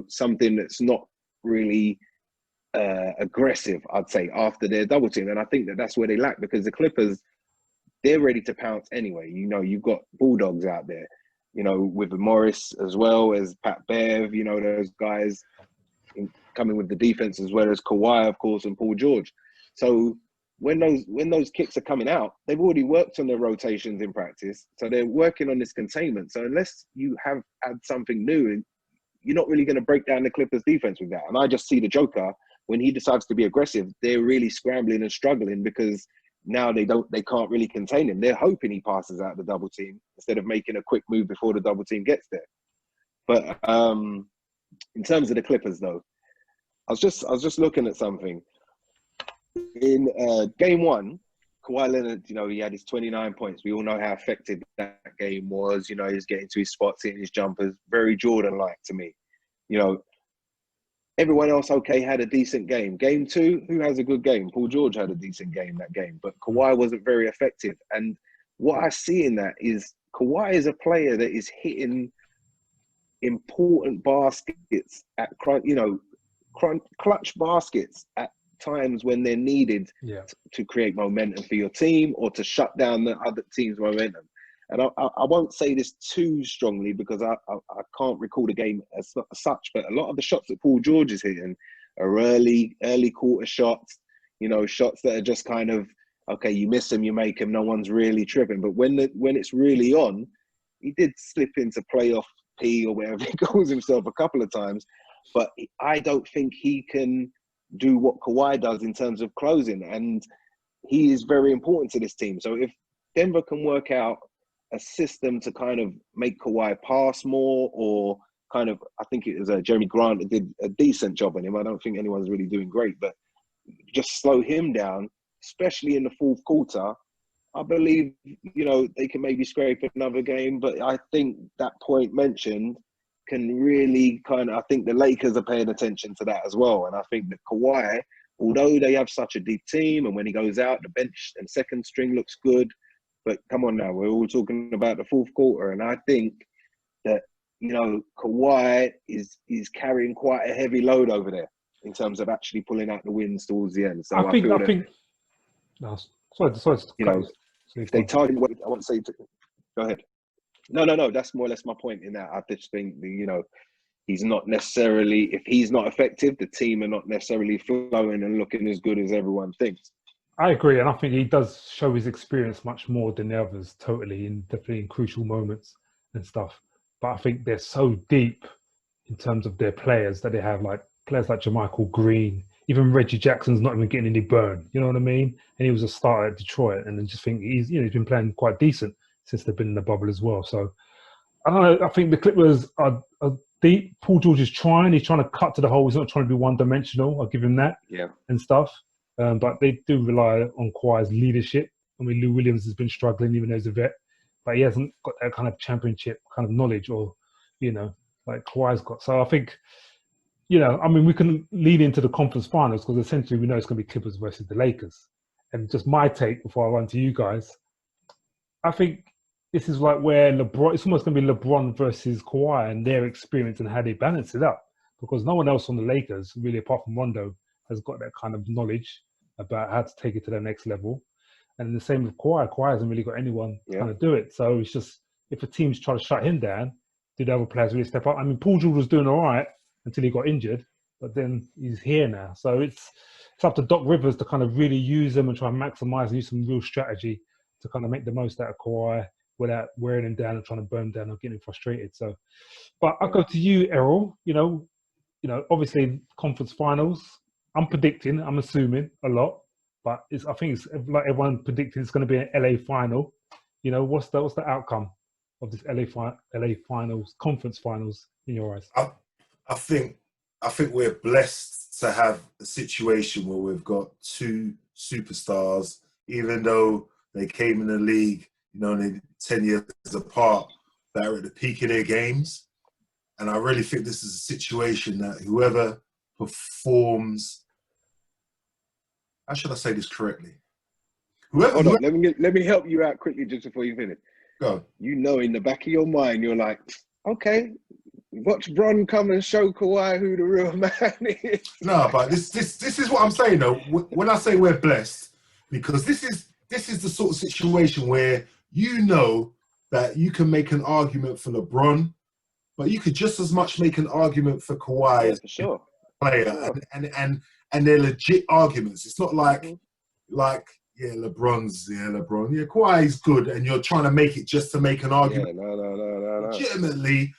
something that's not really aggressive, I'd say, after their double team. And I think that's where they lack, because the Clippers, they're ready to pounce anyway. You've got Bulldogs out there, with Morris as well as Pat Bev, those guys coming with the defense, as well as Kawhi, of course, and Paul George. So when those kicks are coming out, they've already worked on their rotations in practice. So they're working on this containment. So unless you have add something new, you're not really going to break down the Clippers defense with that. And I just see the Joker, when he decides to be aggressive, they're really scrambling and struggling because now they can't really contain him. They're hoping he passes out the double team instead of making a quick move before the double team gets there. But in terms of the Clippers though, I was just looking at something. In game 1, Kawhi Leonard, he had his 29 points. We all know how effective that game was. He was getting to his spots, hitting his jumpers. Very Jordan-like to me. Everyone else, had a decent game. Game 2, who has a good game? Paul George had a decent game that game, but Kawhi wasn't very effective. And what I see in that is Kawhi is a player that is hitting important baskets at clutch baskets at times when they're needed to create momentum for your team or to shut down the other team's momentum. And I won't say this too strongly because I can't recall the game as such, but a lot of the shots that Paul George is hitting are early quarter shots, shots that are just kind of, okay, you miss them, you make them, no one's really tripping. But when it's really on, he did slip into playoff P or wherever he calls himself a couple of times, but I don't think he can do what Kawhi does in terms of closing, and he is very important to this team. So if Denver can work out a system to kind of make Kawhi pass more, or kind of, I think it was Jeremy Grant that did a decent job on him. I don't think anyone's really doing great, but just slow him down, especially in the fourth quarter. I believe, they can maybe scrape another game, but I think that point mentioned can really I think the Lakers are paying attention to that as well. And I think that Kawhi, although they have such a deep team, and when he goes out, the bench and second string looks good, but come on now, we're all talking about the fourth quarter. And I think that, Kawhi is carrying quite a heavy load over there in terms of actually pulling out the wins towards the end. So I think no, sorry, if they target what I want to say, go ahead. No. That's more or less my point in that. I just think he's not necessarily, if he's not effective, the team are not necessarily flowing and looking as good as everyone thinks. I agree, and I think he does show his experience much more than the others, totally, definitely in crucial moments and stuff. But I think they're so deep in terms of their players that they have, like players like Jermichael Green, even Reggie Jackson's not even getting any burn. You know what I mean? And he was a starter at Detroit, and I just think he's been playing quite decent since they've been in the bubble as well. So I don't know. I think the Clippers are deep. Paul George is trying. He's trying to cut to the hole. He's not trying to be one-dimensional. I'll give him that. Yeah. And stuff. But they do rely on Kawhi's leadership. I mean, Lou Williams has been struggling, even though he's a vet. But he hasn't got that kind of championship kind of knowledge or, like Kawhi's got. So I think, I mean, we can lead into the conference finals because essentially we know it's going to be Clippers versus the Lakers. And just my take before I run to you guys, I think this is like where LeBron, it's almost going to be LeBron versus Kawhi and their experience and how they balance it up. Because no one else on the Lakers, really, apart from Rondo, has got that kind of knowledge about how to take it to the next level. And the same with Kawhi. Kawhi hasn't really got anyone kind of do it. So it's just, if a team's trying to shut him down, do the other players really step up? I mean, Paul George was doing all right until he got injured, but then he's here now. So it's up to Doc Rivers to kind of really use them and try and maximise and use some real strategy to kind of make the most out of Kawhi without wearing him down and trying to burn him down or getting him frustrated. So, but I'll go to you, Errol. Obviously conference finals, I'm assuming a lot, but I think it's like everyone predicted it's going to be an LA final. What's the outcome of this LA finals, conference finals in your eyes? I think we're blessed to have a situation where we've got two superstars, even though they came in the league, they're 10 years apart, that are at the peak of their games. And I really think this is a situation that whoever performs, how should I say this correctly? Hold on, let me help you out quickly just before you finish. Go. In the back of your mind, you're like, okay, watch Bron come and show Kawhi who the real man is. No, but this is what I'm saying though. When I say we're blessed, because this is the sort of situation where that you can make an argument for LeBron, but you could just as much make an argument for Kawhi as sure. Player, and they're legit arguments. It's not like LeBron's LeBron. Kawhi's good, and you're trying to make it just to make an argument. No. Legitimately,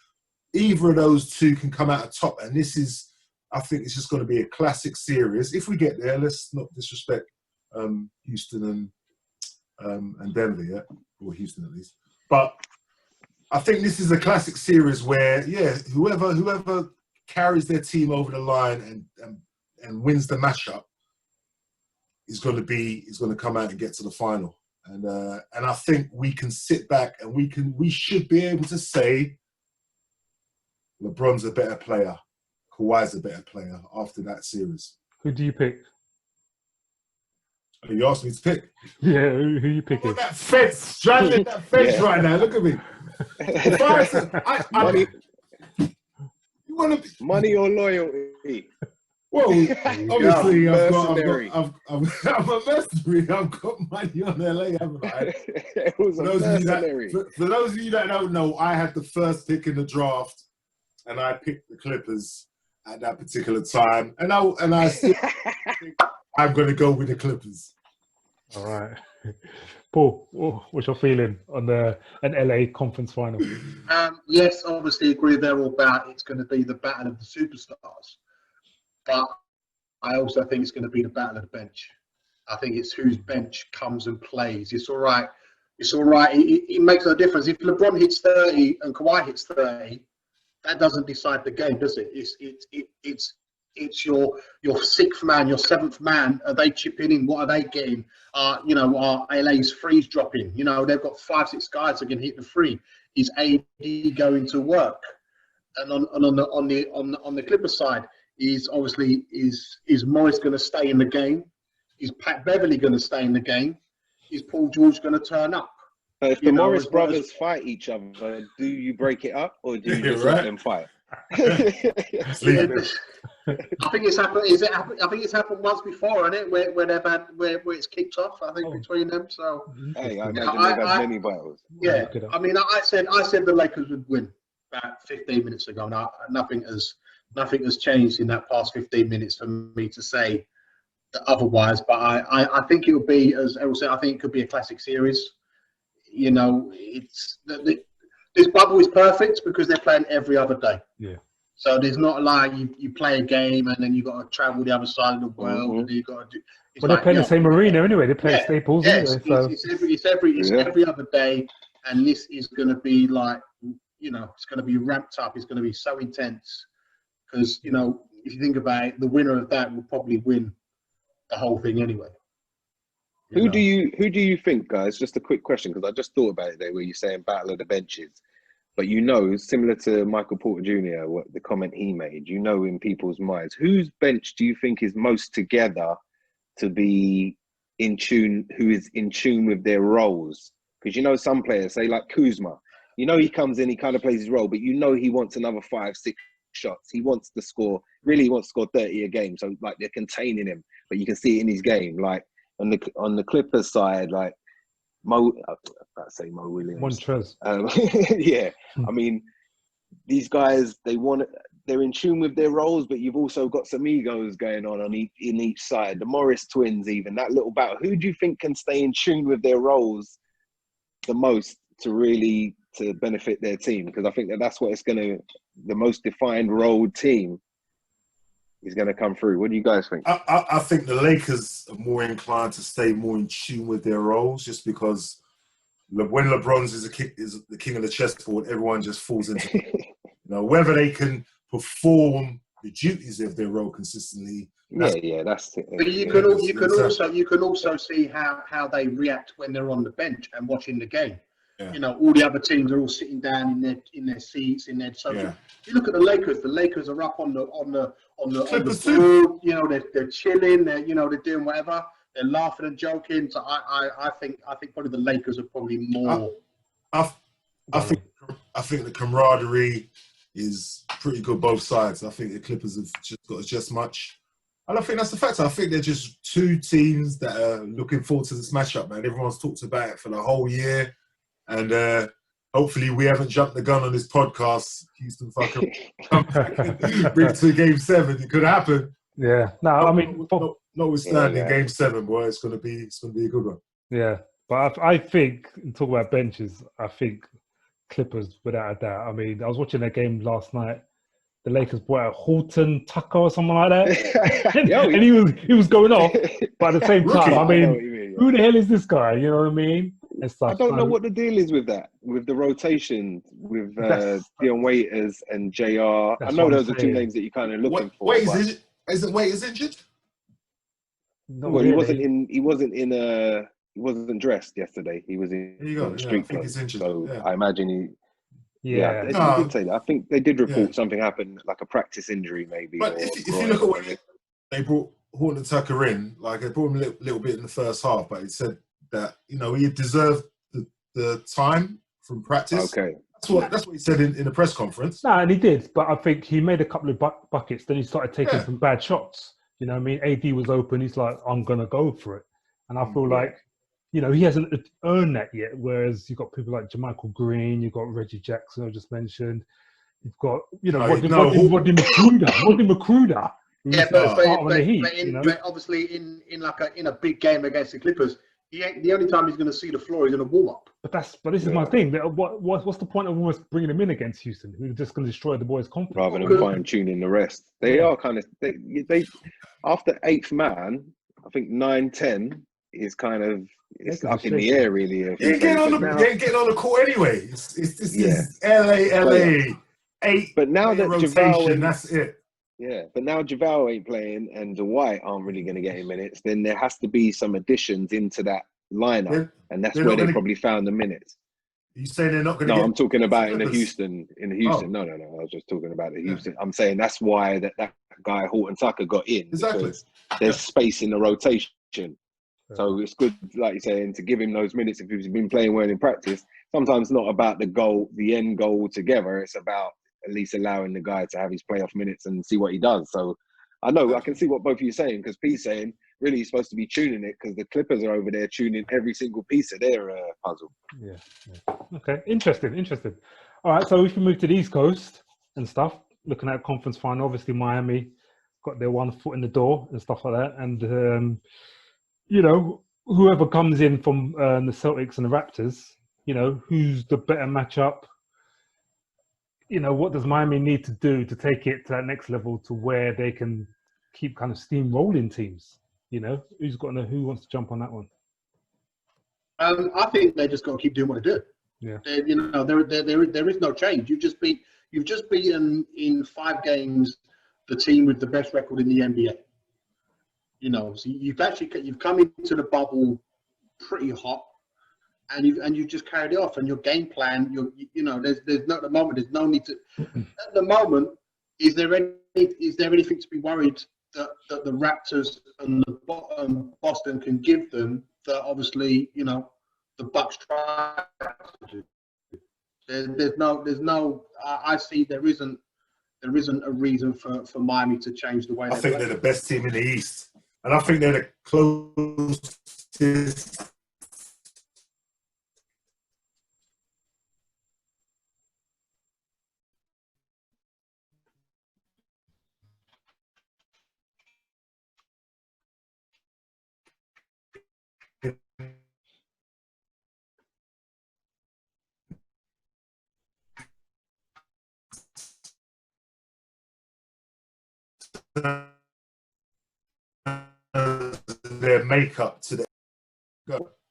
either of those two can come out top, and I think it's just going to be a classic series. If we get there, let's not disrespect Houston and Denver, or Houston at least. But I think this is a classic series where, whoever carries their team over the line and wins the matchup is going to come out and get to the final. And I think we can sit back and we should be able to say LeBron's a better player, Kawhi's a better player after that series. Who do you pick? You asked me to pick. Yeah, who you picking? Oh, that fence, straddling that fence right now. Look at me. Money, you want to be money or loyalty? Well, obviously, I'm a mercenary. I've got money on LA, haven't I? It was mercenary. For those of you that don't know, I had the first pick in the draft, and I picked the Clippers at that particular time, and I still think I'm going to go with the Clippers. All right. Paul, what's your feeling on an LA conference final? Yes, obviously agree they're all about it's going to be the battle of the superstars. But I also think it's going to be the battle of the bench. I think it's whose bench comes and plays. It's all right. It makes no difference. If LeBron hits 30 and Kawhi hits 30, that doesn't decide the game, does it? It's your sixth man, your seventh man. Are they chipping in? What are they getting? Are LA's freeze dropping? They've got 5-6 guys that can hit the free. Is AD going to work? And on the Clippers side, is Morris going to stay in the game? Is Pat Beverly going to stay in the game? Is Paul George going to turn up? If the Morris brothers fight each other, do you break it up or do you just let them fight? Sleep. I think it's happened. I think it's happened once before, isn't it? Where they've had where it's kicked off. I think between them. So Hey, I imagine they've had many battles. yeah, I mean, I said the Lakers would win about 15 minutes ago. Now nothing has changed in that past 15 minutes for me to say that otherwise. But I think it will be, as Errol said, I think it could be a classic series. You know, this bubble is perfect because they're playing every other day. Yeah. So there's not like you play a game and then you got to travel the other side of the world and you got to do. Well, they're playing the same arena anyway. They play Staples anyway. So It's every other day, and this is going to be like, you know, it's going to be ramped up. It's going to be so intense because, you know, if you think about it, the winner of that will probably win the whole thing anyway. Who do you think, guys? Just a quick question, because I just thought about it there, where you're saying battle of the benches, but you know, similar to Michael Porter Jr., what the comment he made, you know, in people's minds, whose bench do you think is most together to be in tune? Who is in tune with their roles? Because you know, some players, say like Kuzma, you know, he comes in, he kind of plays his role, but you know, he wants another 5-6 shots. He wants to score. Really, he wants to score 30 a game. So like they're containing him, but you can see it in his game, like. On the Clippers side, like Mo Williams. Montrez. Yeah, I mean, these guys, they're in tune with their roles, but you've also got some egos going on in each side. The Morris twins, even that little battle. Who do you think can stay in tune with their roles the most to benefit their team? Because I think that's what the most defined role team is going to come through. What do you guys think? I think the Lakers are more inclined to stay more in tune with their roles, just because when LeBron's is the king of the chessboard, everyone just falls into it. You know, whether they can perform the duties of their role consistently. That's it. But you can also see how they react when they're on the bench and watching the game. Yeah. You know, all the other teams are all sitting down in their seats in their social. You look at the Lakers. The Lakers are up on the board. You know, they're chilling. They're doing whatever. They're laughing and joking. So I think probably the Lakers are probably more. I think the camaraderie is pretty good both sides. I think the Clippers have just got just much. I don't think that's the factor. I think they're just two teams that are looking forward to this matchup, man. Everyone's talked about it for the whole year. And hopefully we haven't jumped the gun on this podcast. Houston fucking come back and bring it to Game 7. It could happen. Yeah. No, I mean, notwithstanding Game 7, boy, it's gonna be a good one. Yeah, but I think, talk about benches, I think Clippers without a doubt. I mean, I was watching that game last night. The Lakers brought out Horton Tucker or something like that, and he was going off. But at the same time, I mean, who the hell is this guy? You know what I mean? I don't know what the deal is with that, with the rotation, with Dion Waiters and JR. I know those are two names that you're kind of looking for. Isn't Waiters injured? Well, really. He wasn't dressed yesterday. He was in street clothes. So I imagine he. Yeah, they did say that. I think they did report something happened, like a practice injury, maybe. But if you look at what they brought Horton Tucker in, like they brought him a little bit in the first half, but he said that he deserved the time from practice. Okay, that's what he said in the press conference. No, and he did, but I think he made a couple of buckets. Then he started taking some bad shots. You know what I mean? AD was open. He's like, I'm gonna go for it, and I feel like. He hasn't earned that yet. Whereas you've got people like Jermichael Green, you've got Reggie Jackson, I just mentioned. You've got, Rodney Macruder. Yeah, but obviously in a big game against the Clippers, the only time he's going to see the floor is in a warm up. But this is my thing. What's the point of almost bringing him in against Houston? Who's just going to destroy the boys' confidence rather than fine tuning the rest? They are kind of they after 8th man, I think 9-10 is kind of. It's up in the air, really. Getting on the court anyway. This is LA. 8. But now that rotation, that's it. Yeah, but now JaVale ain't playing and Dwight aren't really going to get him minutes. Then there has to be some additions into that lineup, and that's where they probably found the minutes. You saying they're not going to? No, I'm talking about in the Houston. Oh. No. I was just talking about the Houston. I'm saying that's why that guy Horton Tucker got in. Exactly. Because there's space in the rotation. So it's good, like you're saying, to give him those minutes if he's been playing well in practice. Sometimes it's not about the end goal together. It's about at least allowing the guy to have his playoff minutes and see what he does. So I know I can see what both of you are saying, because P's saying really he's supposed to be tuning it because the Clippers are over there tuning every single piece of their puzzle. Yeah. Okay. Interesting. All right. So if we move to the East Coast and stuff, looking at conference final, obviously Miami got their one foot in the door and stuff like that. And, you know, whoever comes in from the Celtics and the Raptors, you know, who's the better matchup? You know, what does Miami need to do to take it to that next level to where they can keep kind of steamrolling teams? You know, who wants to jump on that one? I think they just got to keep doing what they do. Yeah. You know, there is no change. You've just beaten in 5 games the team with the best record in the NBA. You know, so you've come into the bubble pretty hot, and you've just carried it off. And your game plan, you know, there's no at the moment. There's no need to. At the moment, is there anything to be worried that the Raptors and the Boston can give them that obviously, you know, the Bucks try to do? There's no. I see there isn't a reason for Miami to change the way. I think they're the best team in the East, and I think they're the closest. Their makeup to the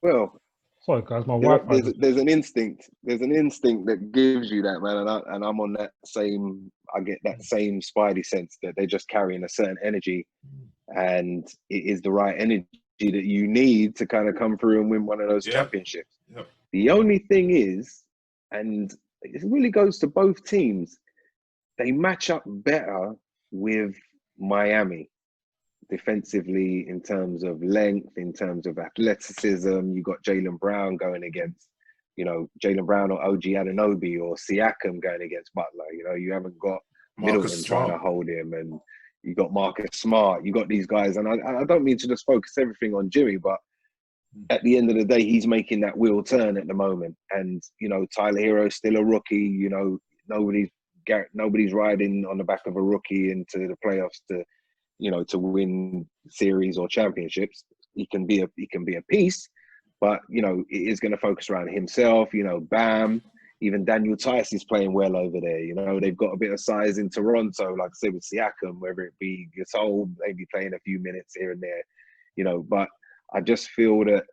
Well, Sorry, guys, my you know, Wi-Fi. there's an instinct that gives you that, man, and I'm on that same. I get that same spidey sense that they're just carrying a certain energy, and it is the right energy that you need to kind of come through and win one of those championships. Yep. The only thing is, and it really goes to both teams, they match up better with Miami defensively in terms of length, in terms of athleticism. You got Jaylen Brown going against, you know, Jaylen Brown or OG Anunoby or Siakam going against Butler. You know, you haven't got Middleton trying to hold him, and you got Marcus Smart. You got these guys, and I don't mean to just focus everything on Jimmy, but at the end of the day, he's making that wheel turn at the moment. And, you know, Tyler Hero's still a rookie. You know, nobody's riding on the back of a rookie into the playoffs to, you know, to win series or championships. He can be a piece, but, you know, it is going to focus around himself. You know, Bam, even Daniel Tice is playing well over there. You know, they've got a bit of size in Toronto, like I said with Siakam, whether it be Gasol, maybe playing a few minutes here and there. You know, but I just feel that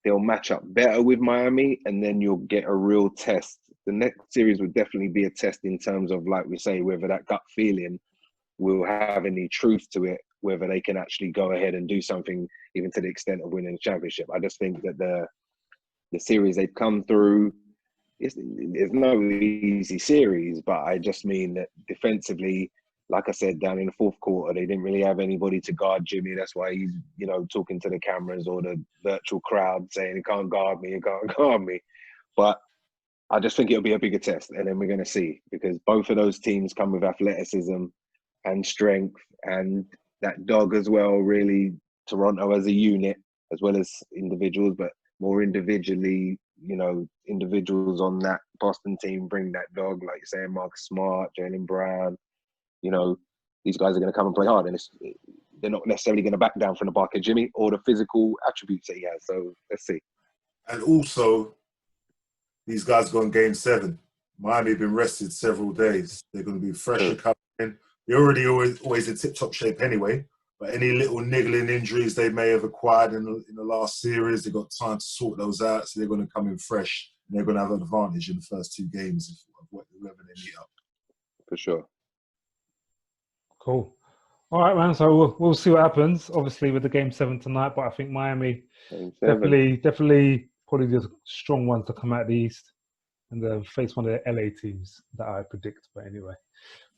they'll match up better with Miami, and then you'll get a real test. The next series would definitely be a test in terms of, like we say, whether that gut feeling will have any truth to it, whether they can actually go ahead and do something even to the extent of winning the championship. I just think that the series they've come through, it's no easy series, but I just mean that defensively, like I said, down in the fourth quarter, they didn't really have anybody to guard Jimmy. That's why he's, you know, talking to the cameras or the virtual crowd saying, "He can't guard me, he can't guard me." But I just think it'll be a bigger test, and then we're going to see, because both of those teams come with athleticism and strength and that dog as well, really. Toronto as a unit, as well as individuals, but more individually, you know, individuals on that Boston team bring that dog, like you're saying, Marcus Smart, Jaylen Brown. You know, these guys are going to come and play hard, and they're not necessarily going to back down from the bark of Jimmy or the physical attributes that he has. So let's see. And also, these guys go in Game 7. Miami have been rested several days. They're going to be fresh and coming in. They're already always in tip-top shape anyway, but any little niggling injuries they may have acquired in the last series, they've got time to sort those out, so they're going to come in fresh, and they're going to have an advantage in the first 2 games of whoever they meet up. For sure. Cool. All right, man. So we'll see what happens, obviously, with the Game 7 tonight, but I think Miami definitely probably the strong ones to come out of the East and face one of the LA teams that I predict. But anyway,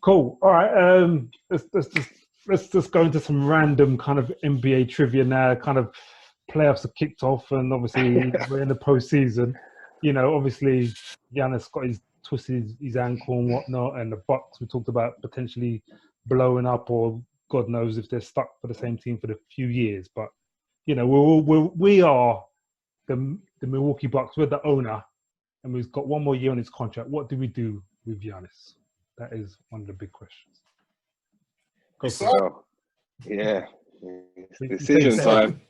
cool. All right, let's just go into some random kind of NBA trivia now. Kind of playoffs are kicked off, and obviously we're in the postseason. You know, obviously Giannis got his twisted his ankle and whatnot, and the Bucks we talked about potentially blowing up, or God knows if they're stuck for the same team for a few years. But you know, we are the Milwaukee Bucks. We're the owner, and we've got one more year on his contract. What do we do with Giannis? That is one of the big questions. Yeah, it's decision time.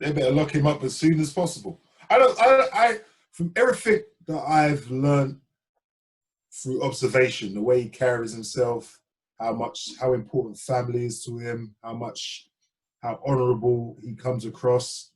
They better lock him up as soon as possible. I from everything that I've learned through observation, the way he carries himself, how important family is to him, how honourable he comes across.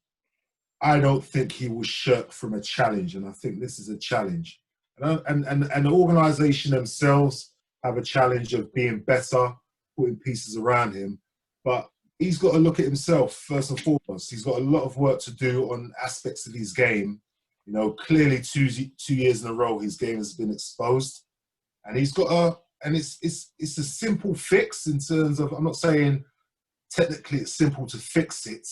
I don't think he will shirk from a challenge, and I think this is a challenge. And the organisation themselves have a challenge of being better, putting pieces around him, but he's got to look at himself first and foremost. He's got a lot of work to do on aspects of his game. You know, clearly 2 years in a row, his game has been exposed, and he's got it's a simple fix in terms of, I'm not saying technically it's simple to fix it,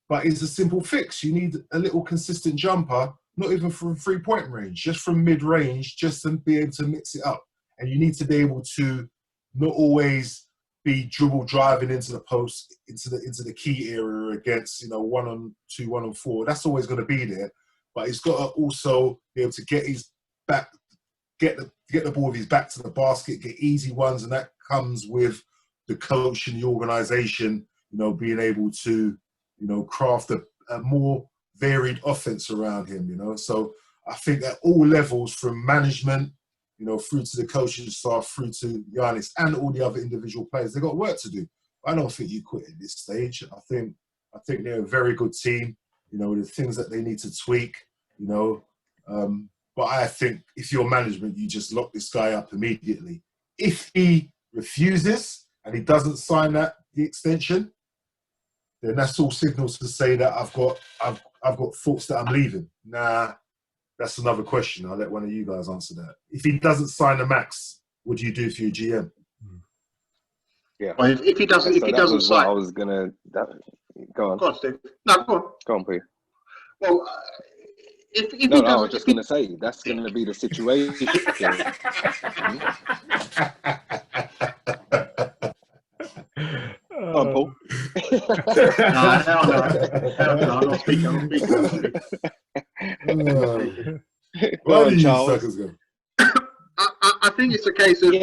but it's a simple fix. You need a little consistent jumper, not even from 3-point range, just from mid-range, just to be able to mix it up. And you need to be able to not always be dribble driving into the post, into the key area against, you know, 1-on-2, 1-on-4. That's always going to be there. But he's got to also be able to get his back, get the ball with his back to the basket, get easy ones, and that comes with the coach and the organisation, you know, being able to, you know, craft a more varied offense around him, you know. So I think at all levels, from management, you know, through to the coaching staff, through to Giannis and all the other individual players, they've got work to do. I don't think you quit at this stage. I think they're a very good team, you know, with the things that they need to tweak, you know. But I think if you're management, you just lock this guy up immediately. If he refuses and he doesn't sign the extension, then that's all signals to say that I've got thoughts that I'm leaving. Nah, that's another question. I'll let one of you guys answer that. If he doesn't sign the max, what do you do for your GM? Yeah. Well, if he doesn't sign, I was gonna. Go on. Go on, Steve. No, go on. Go on, Pete. Well, if he No, doesn't, I was just gonna say that's gonna be the situation. Go on, Paul. Hell no, I'm not speaking. Go on, Charles. I think it's a case of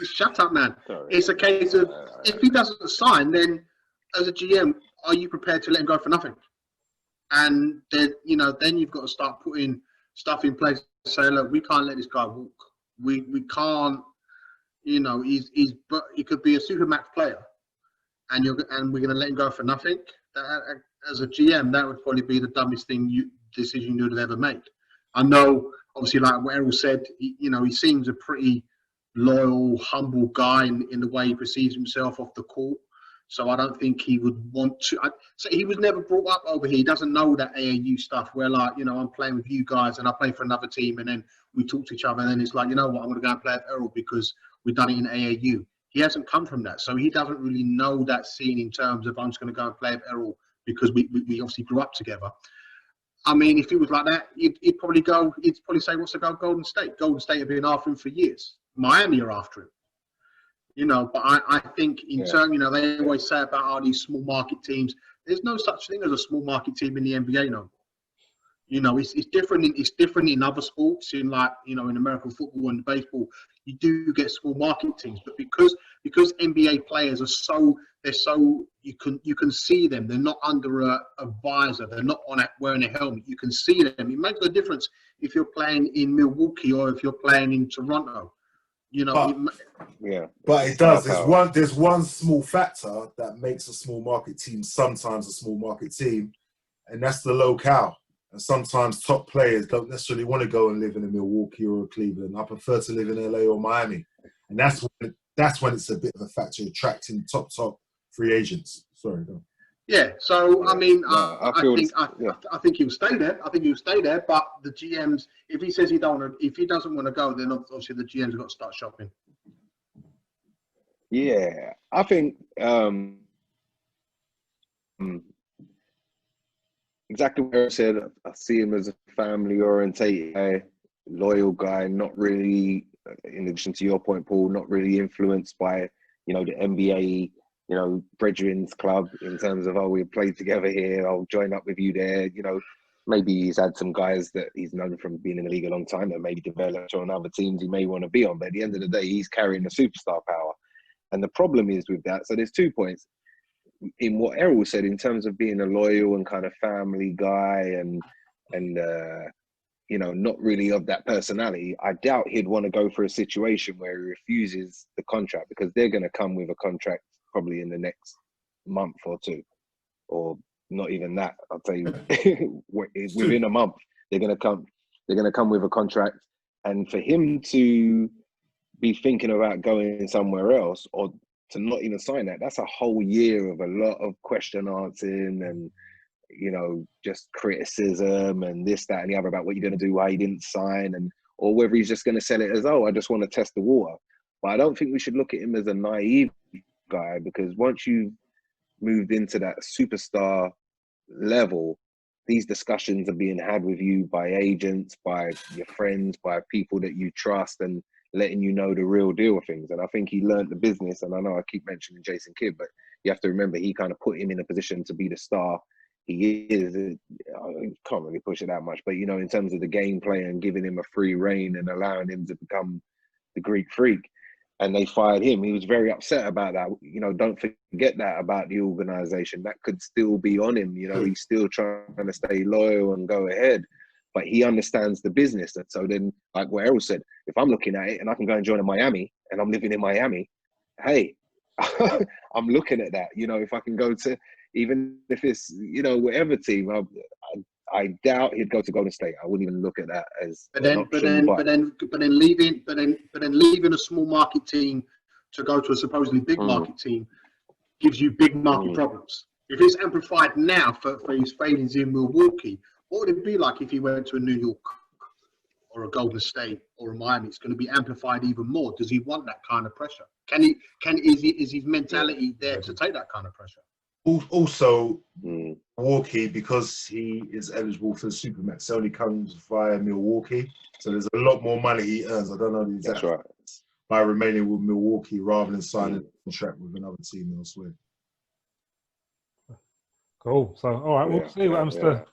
shut up, man. Sorry. It's a case of if he doesn't sign, then as a GM, are you prepared to let him go for nothing? And then you've got to start putting stuff in place to say, look, we can't let this guy walk. We can't. You know, but he could be a supermax player, and we're going to let him go for nothing. As a GM, that would probably be the dumbest decision you would have ever made. I know, obviously, like what Errol said, he seems a pretty loyal, humble guy in the way he perceives himself off the court. So I don't think he would want to. So he was never brought up over here. He doesn't know that AAU stuff where, like, I'm playing with you guys and I play for another team, and then we talk to each other, and then it's like, you know what, I'm going to go and play with Errol because we've done it in AAU. He hasn't come from that. So he doesn't really know that scene in terms of, I'm just going to go and play with Errol because we obviously grew up together. I mean, if it was like that, he'd probably say, what's the go? Golden State. Golden State have been after him for years. Miami are after him. But I think in terms, they always say about these small market teams. There's no such thing as a small market team in the NBA no more. It's different. It's different in other sports. In American football and baseball, you do get small market teams. But because NBA players are you can see them. They're not under a visor. They're not wearing a helmet. You can see them. It makes no difference if you're playing in Milwaukee or if you're playing in Toronto. But it does. There's one small factor that makes a small market team sometimes a small market team, and that's the locale. And sometimes top players don't necessarily want to go and live in a Milwaukee or a Cleveland. I prefer to live in LA or Miami, and that's when it's a bit of a factor attracting top free agents. Sorry, no. Yeah, so I mean, I think he'll stay there. I think he'll stay there. But the GMs, if he says if he doesn't want to go, then obviously the GMs have got to start shopping. Yeah, I think exactly what I said. I see him as a family orientated guy. loyal guy, not really, in addition to your point, Paul, not really influenced by, you know, the NBA, you know, Brethren's club in terms of, oh, we played together here, I'll join up with you there. You know, maybe he's had some guys that he's known from being in the league a long time that maybe developed on other teams he may want to be on. But at the end of the day, he's carrying the superstar power. And the problem is with that, so there's 2 points in what Errol said in terms of being a loyal and kind of family guy and you know, not really of that personality. I doubt he'd want to go for a situation where he refuses the contract, because they're going to come with a contract probably in the next month or two, or not even that. I'll tell you, within a month, they're going to come with a contract. And for him to be thinking about going somewhere else, or to not even sign that, that's a whole year of a lot of question answering and, you know, just criticism and this, that, and the other about what you're going to do, why you didn't sign, and or whether he's just going to sell it as, oh, I just want to test the water. But I don't think we should look at him as a naive guy, because once you've moved into that superstar level, these discussions are being had with you by agents, by your friends, by people that you trust, and letting you know the real deal of things. And I think he learned the business. And I know I keep mentioning Jason Kidd, but you have to remember he kind of put him in a position to be the star he is. I can't really push it that much, but, you know, in terms of the gameplay and giving him a free rein and allowing him to become the Greek freak, and they fired him, he was very upset about that. You know, don't forget that about the organisation. That could still be on him. You know, he's still trying to stay loyal and go ahead, but he understands the business. And so then, like what Errol said, if I'm looking at it and I can go and join in Miami and I'm living in Miami, hey, I'm looking at that. You know, if I can go to, even if it's, you know, whatever team, I doubt he'd go to Golden State. I wouldn't even look at that as but then leaving a small market team to go to a supposedly big market team gives you big market problems. If it's amplified now for his failings in Milwaukee, what would it be like if he went to a New York or a Golden State or a Miami? It's going to be amplified even more. Does he want that kind of pressure? Is his mentality there to take that kind of pressure? Also, Milwaukee, because he is eligible for the Supermax, only comes via Milwaukee. So there's a lot more money he earns. I don't know the exact by remaining with Milwaukee rather than signing a contract with another team elsewhere. Cool. So, all right, we'll see what happens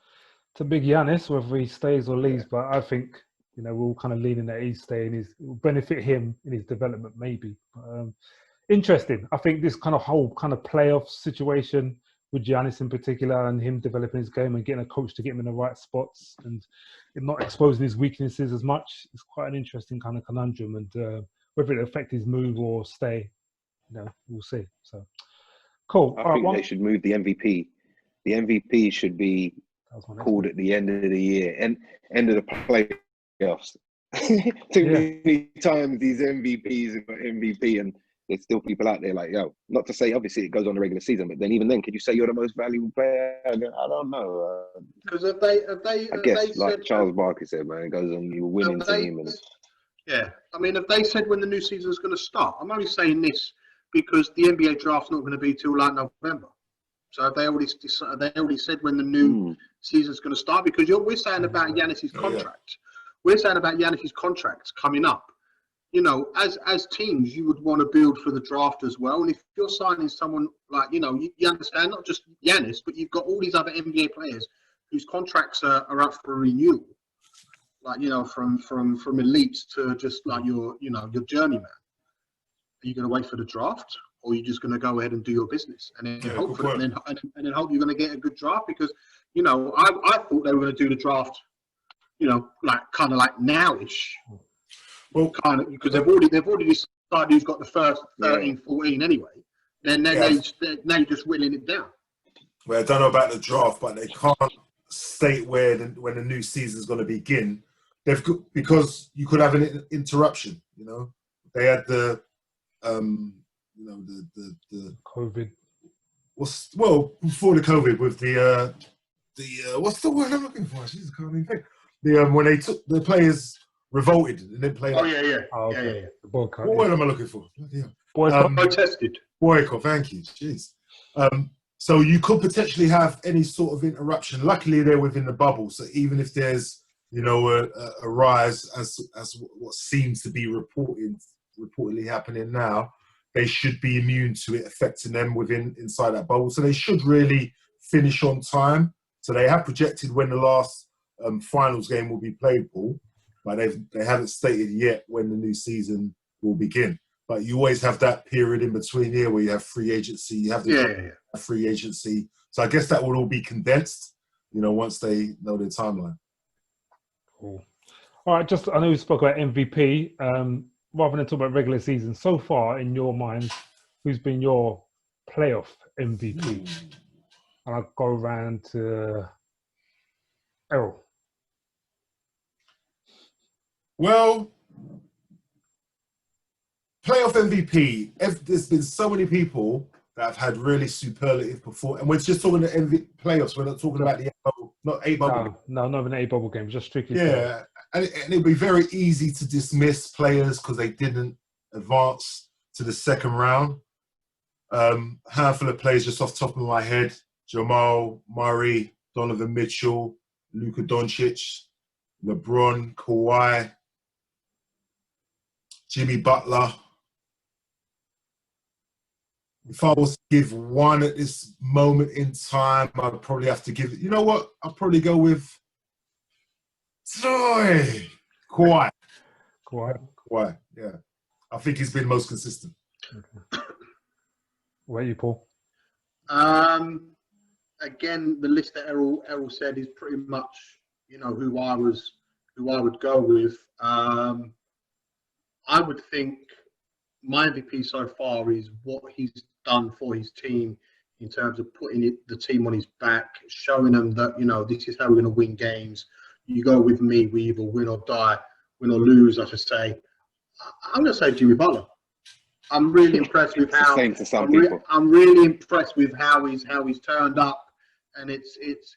to Big Giannis, whether he stays or leaves. But I think, you know, we're all kind of leaning that he's staying. It will benefit him in his development, maybe. Interesting. I think this kind of whole kind of playoff situation with Giannis in particular, and him developing his game and getting a coach to get him in the right spots and not exposing his weaknesses as much, is quite an interesting kind of conundrum. And whether it affect his move or stay, you know, we'll see. So, cool. I think they should move the MVP. The MVP should be called at the end of the year and end of the playoffs. Too many times these MVPs have got MVP, and there's still people out there like, yo, not to say obviously it goes on the regular season, but then even then, could you say you're the most valuable player? I don't know. Because I guess, like Charles Barkley said, man, it goes on your winning team. And yeah, I mean, if they said when the new season is going to start, I'm only saying this because the NBA draft's not going to be till like November. So they already said when the new season's going to start, because we're saying about Giannis's contract. We're saying about Giannis's contract coming up. You know, as teams, you would want to build for the draft as well. And if you're signing someone like, you know, you understand, not just Giannis, but you've got all these other NBA players whose contracts are up for renewal. Like, you know, from elites to just like your journeyman. Are you going to wait for the draft, or are you just going to go ahead and do your business and then hope for it, and then hope you're going to get a good draft? Because, you know, I thought they were going to do the draft, you know, like kind of like nowish. Well, kind of, because they've already decided who's got the first 13, 14 anyway. Then now you're just whittling it down. Well, I don't know about the draft, but they can't state when the new season is going to begin. Because you could have an interruption. You know, they had the COVID. Before the COVID, with the what's the word I'm looking for? Jesus, I can't even think. When they took the players revolted and then played. The boycott. What word am I looking for? Protested. Boycott. Thank you. Jeez. So you could potentially have any sort of interruption. Luckily, they're within the bubble, so even if there's a rise as what seems to be reportedly happening now, they should be immune to it affecting them inside that bubble. So they should really finish on time. So they have projected when the last finals game will be played, Paul, but they haven't stated yet when the new season will begin. But you always have that period in between here where you have free agency, you have the free agency. So I guess that will all be condensed, once they know their timeline. Cool. All right, I know we spoke about MVP. Rather than talk about regular season, so far in your mind, who's been your playoff MVP? And I'll go around to Errol. Well, playoff MVP. There's been so many people that have had really superlative performance. And we're just talking about playoffs. We're not talking about the bubble, not eight bubble. No, not even 8 bubble games, just strictly. Yeah, and it'd be very easy to dismiss players because they didn't advance to the second round. Handful of players just off the top of my head: Jamal Murray, Donovan Mitchell, Luka Doncic, LeBron, Kawhi, Jimmy Butler. If I was to give one at this moment in time, I'd probably have to give it. You know what? I'd probably go with Kawhi. Kawhi, yeah. I think he's been most consistent. Okay. Where are you, Paul? Again, the list that Errol said is pretty much, who I would go with. I would think my MVP so far is what he's done for his team in terms of putting the team on his back, showing them that, this is how we're going to win games. You go with me, we either win or die, win or lose, I should say. I'm going to say Jimmy Butler. I'm really impressed with how I'm really impressed with how he's turned up, and it's it's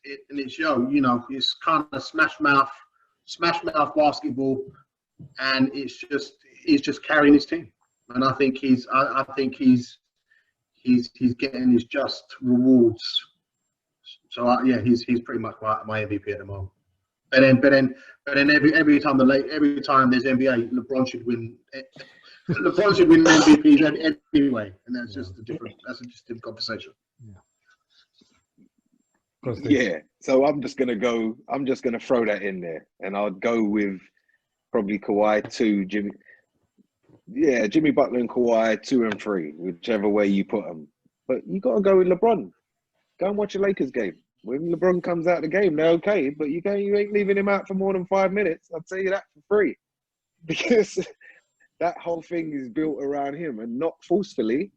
kind of smash mouth basketball, and he's just carrying his team, and I think he's getting his just rewards. So he's pretty much my MVP at the moment. But then every time there's NBA, LeBron should win. LeBron should win MVPs anyway, and that's just a different conversation. Yeah. So I'm just gonna throw that in there, and I'll go with probably Kawhi 2, Jimmy. Yeah, Jimmy Butler and Kawhi 2 and 3, whichever way you put them. But you got to go with LeBron. Go and watch a Lakers game. When LeBron comes out of the game, they're okay, but you ain't leaving him out for more than 5 minutes. I'll tell you that for free, because that whole thing is built around him, and not forcefully,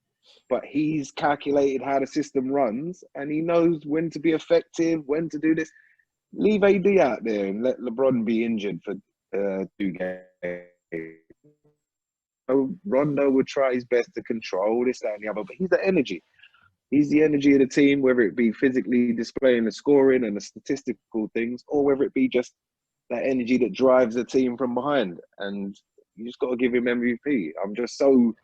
but he's calculated how the system runs, and he knows when to be effective, when to do this. Leave AD out there and let LeBron be injured for 2 games. Rondo would try his best to control this, that, and the other, but he's the energy. He's the energy of the team, whether it be physically displaying the scoring and the statistical things, or whether it be just that energy that drives the team from behind. And you just got to give him MVP. I'm just so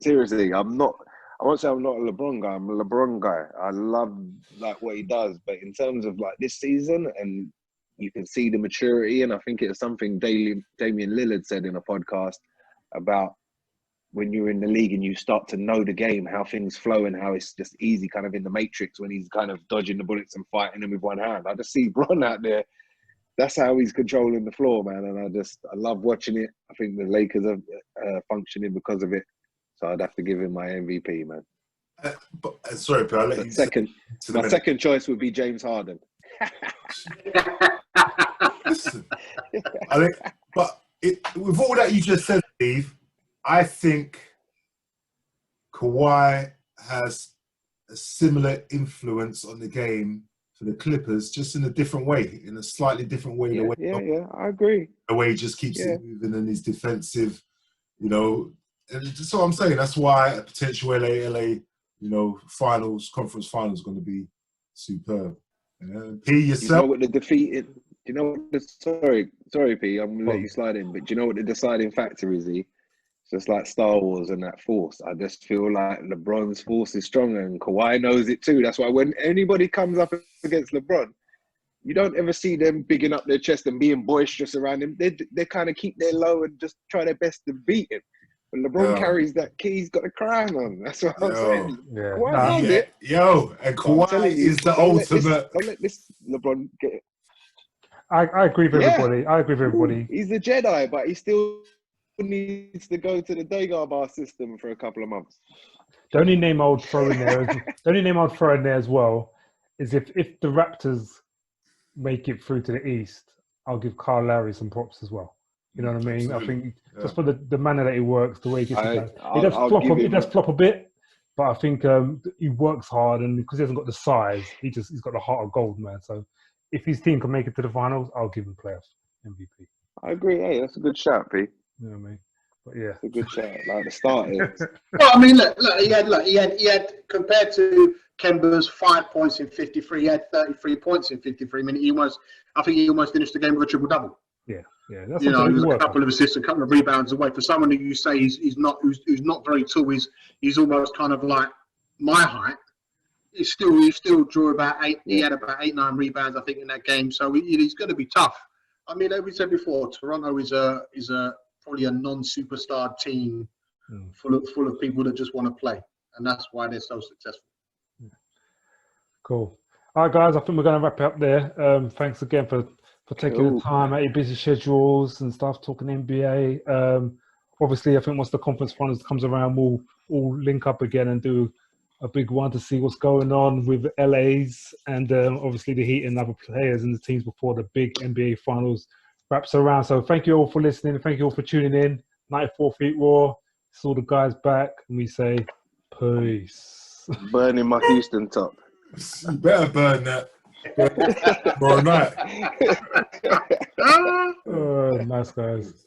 seriously. I won't say I'm not a LeBron guy. I'm a LeBron guy. I love what he does, but in terms of this season, and you can see the maturity, and I think it's something Damian Lillard said in a podcast about when you're in the league and you start to know the game, how things flow and how it's just easy, kind of in the Matrix when he's kind of dodging the bullets and fighting them with one hand. I just see Bron out there. That's how he's controlling the floor, man. And I love watching it. I think the Lakers are functioning because of it. So I'd have to give him my MVP, man. Sorry, I'll let you. My second choice would be James Harden. Listen, with all that you just said, Steve, I think Kawhi has a similar influence on the game for the Clippers, just in a different way, in a slightly different way. Yeah, I agree. The way he just keeps it moving and his defensive, And that's what I'm saying. That's why a potential LA, conference finals is going to be superb. P, yourself. You know what the defeated? Do you know what sorry, P, I'm going to let you slide in, but do you know what the deciding factor is, E? Just like Star Wars and that force. I just feel like LeBron's force is stronger, and Kawhi knows it too. That's why when anybody comes up against LeBron, you don't ever see them bigging up their chest and being boisterous around him. They kind of keep their low and just try their best to beat him. When LeBron carries that key, he's got a crown on. That's what I'm saying. Yeah. Kawhi knows it. Yo, and Kawhi is the ultimate. Don't let this LeBron get it. I agree with everybody. I agree with everybody. He's a Jedi, but he still needs to go to the Dagobah system for a couple of months. The only name I would throw in there as well is if the Raptors make it through to the East, I'll give Kyle Lowry some props as well. You know what I mean? Absolutely. I think just for the manner that he works, the way he gets it done. He I'll does flop a bit, but I think he works hard, and because he hasn't got the size, he's got the heart of gold, man. So if his team can make it to the finals, I'll give him playoff MVP. I agree. Hey, that's a good shout, P. You know what I mean? But yeah, it's a good shout. Like the starters. Well, I mean, look, he had compared to Kemba's 5 points in 53, he had 33 points in 53 minutes. I think he almost finished the game with a triple double. Yeah. That's he was a couple of assists, a couple of rebounds away. For someone who you say who's not very tall, he's almost kind of like my height. He still drew about 8. He had about 8-9 rebounds, I think, in that game. So he's going to be tough. I mean, like we said before, Toronto is probably a non-superstar team full of people that just want to play, and that's why they're so successful. Cool. All right, guys, I think we're going to wrap it up there. Thanks again for taking the time out of your busy schedules and stuff, talking NBA. Obviously, I think once the conference finals comes around, we'll all link up again and do a big one to see what's going on with LA's and obviously the Heat and other players and the teams before the big NBA finals wraps around. So thank you all for listening. Thank you all for tuning in. 94 Feet Raw. Saw the guys back and we say peace. Burning my Houston top. You better burn that. Tomorrow night. Nice guys.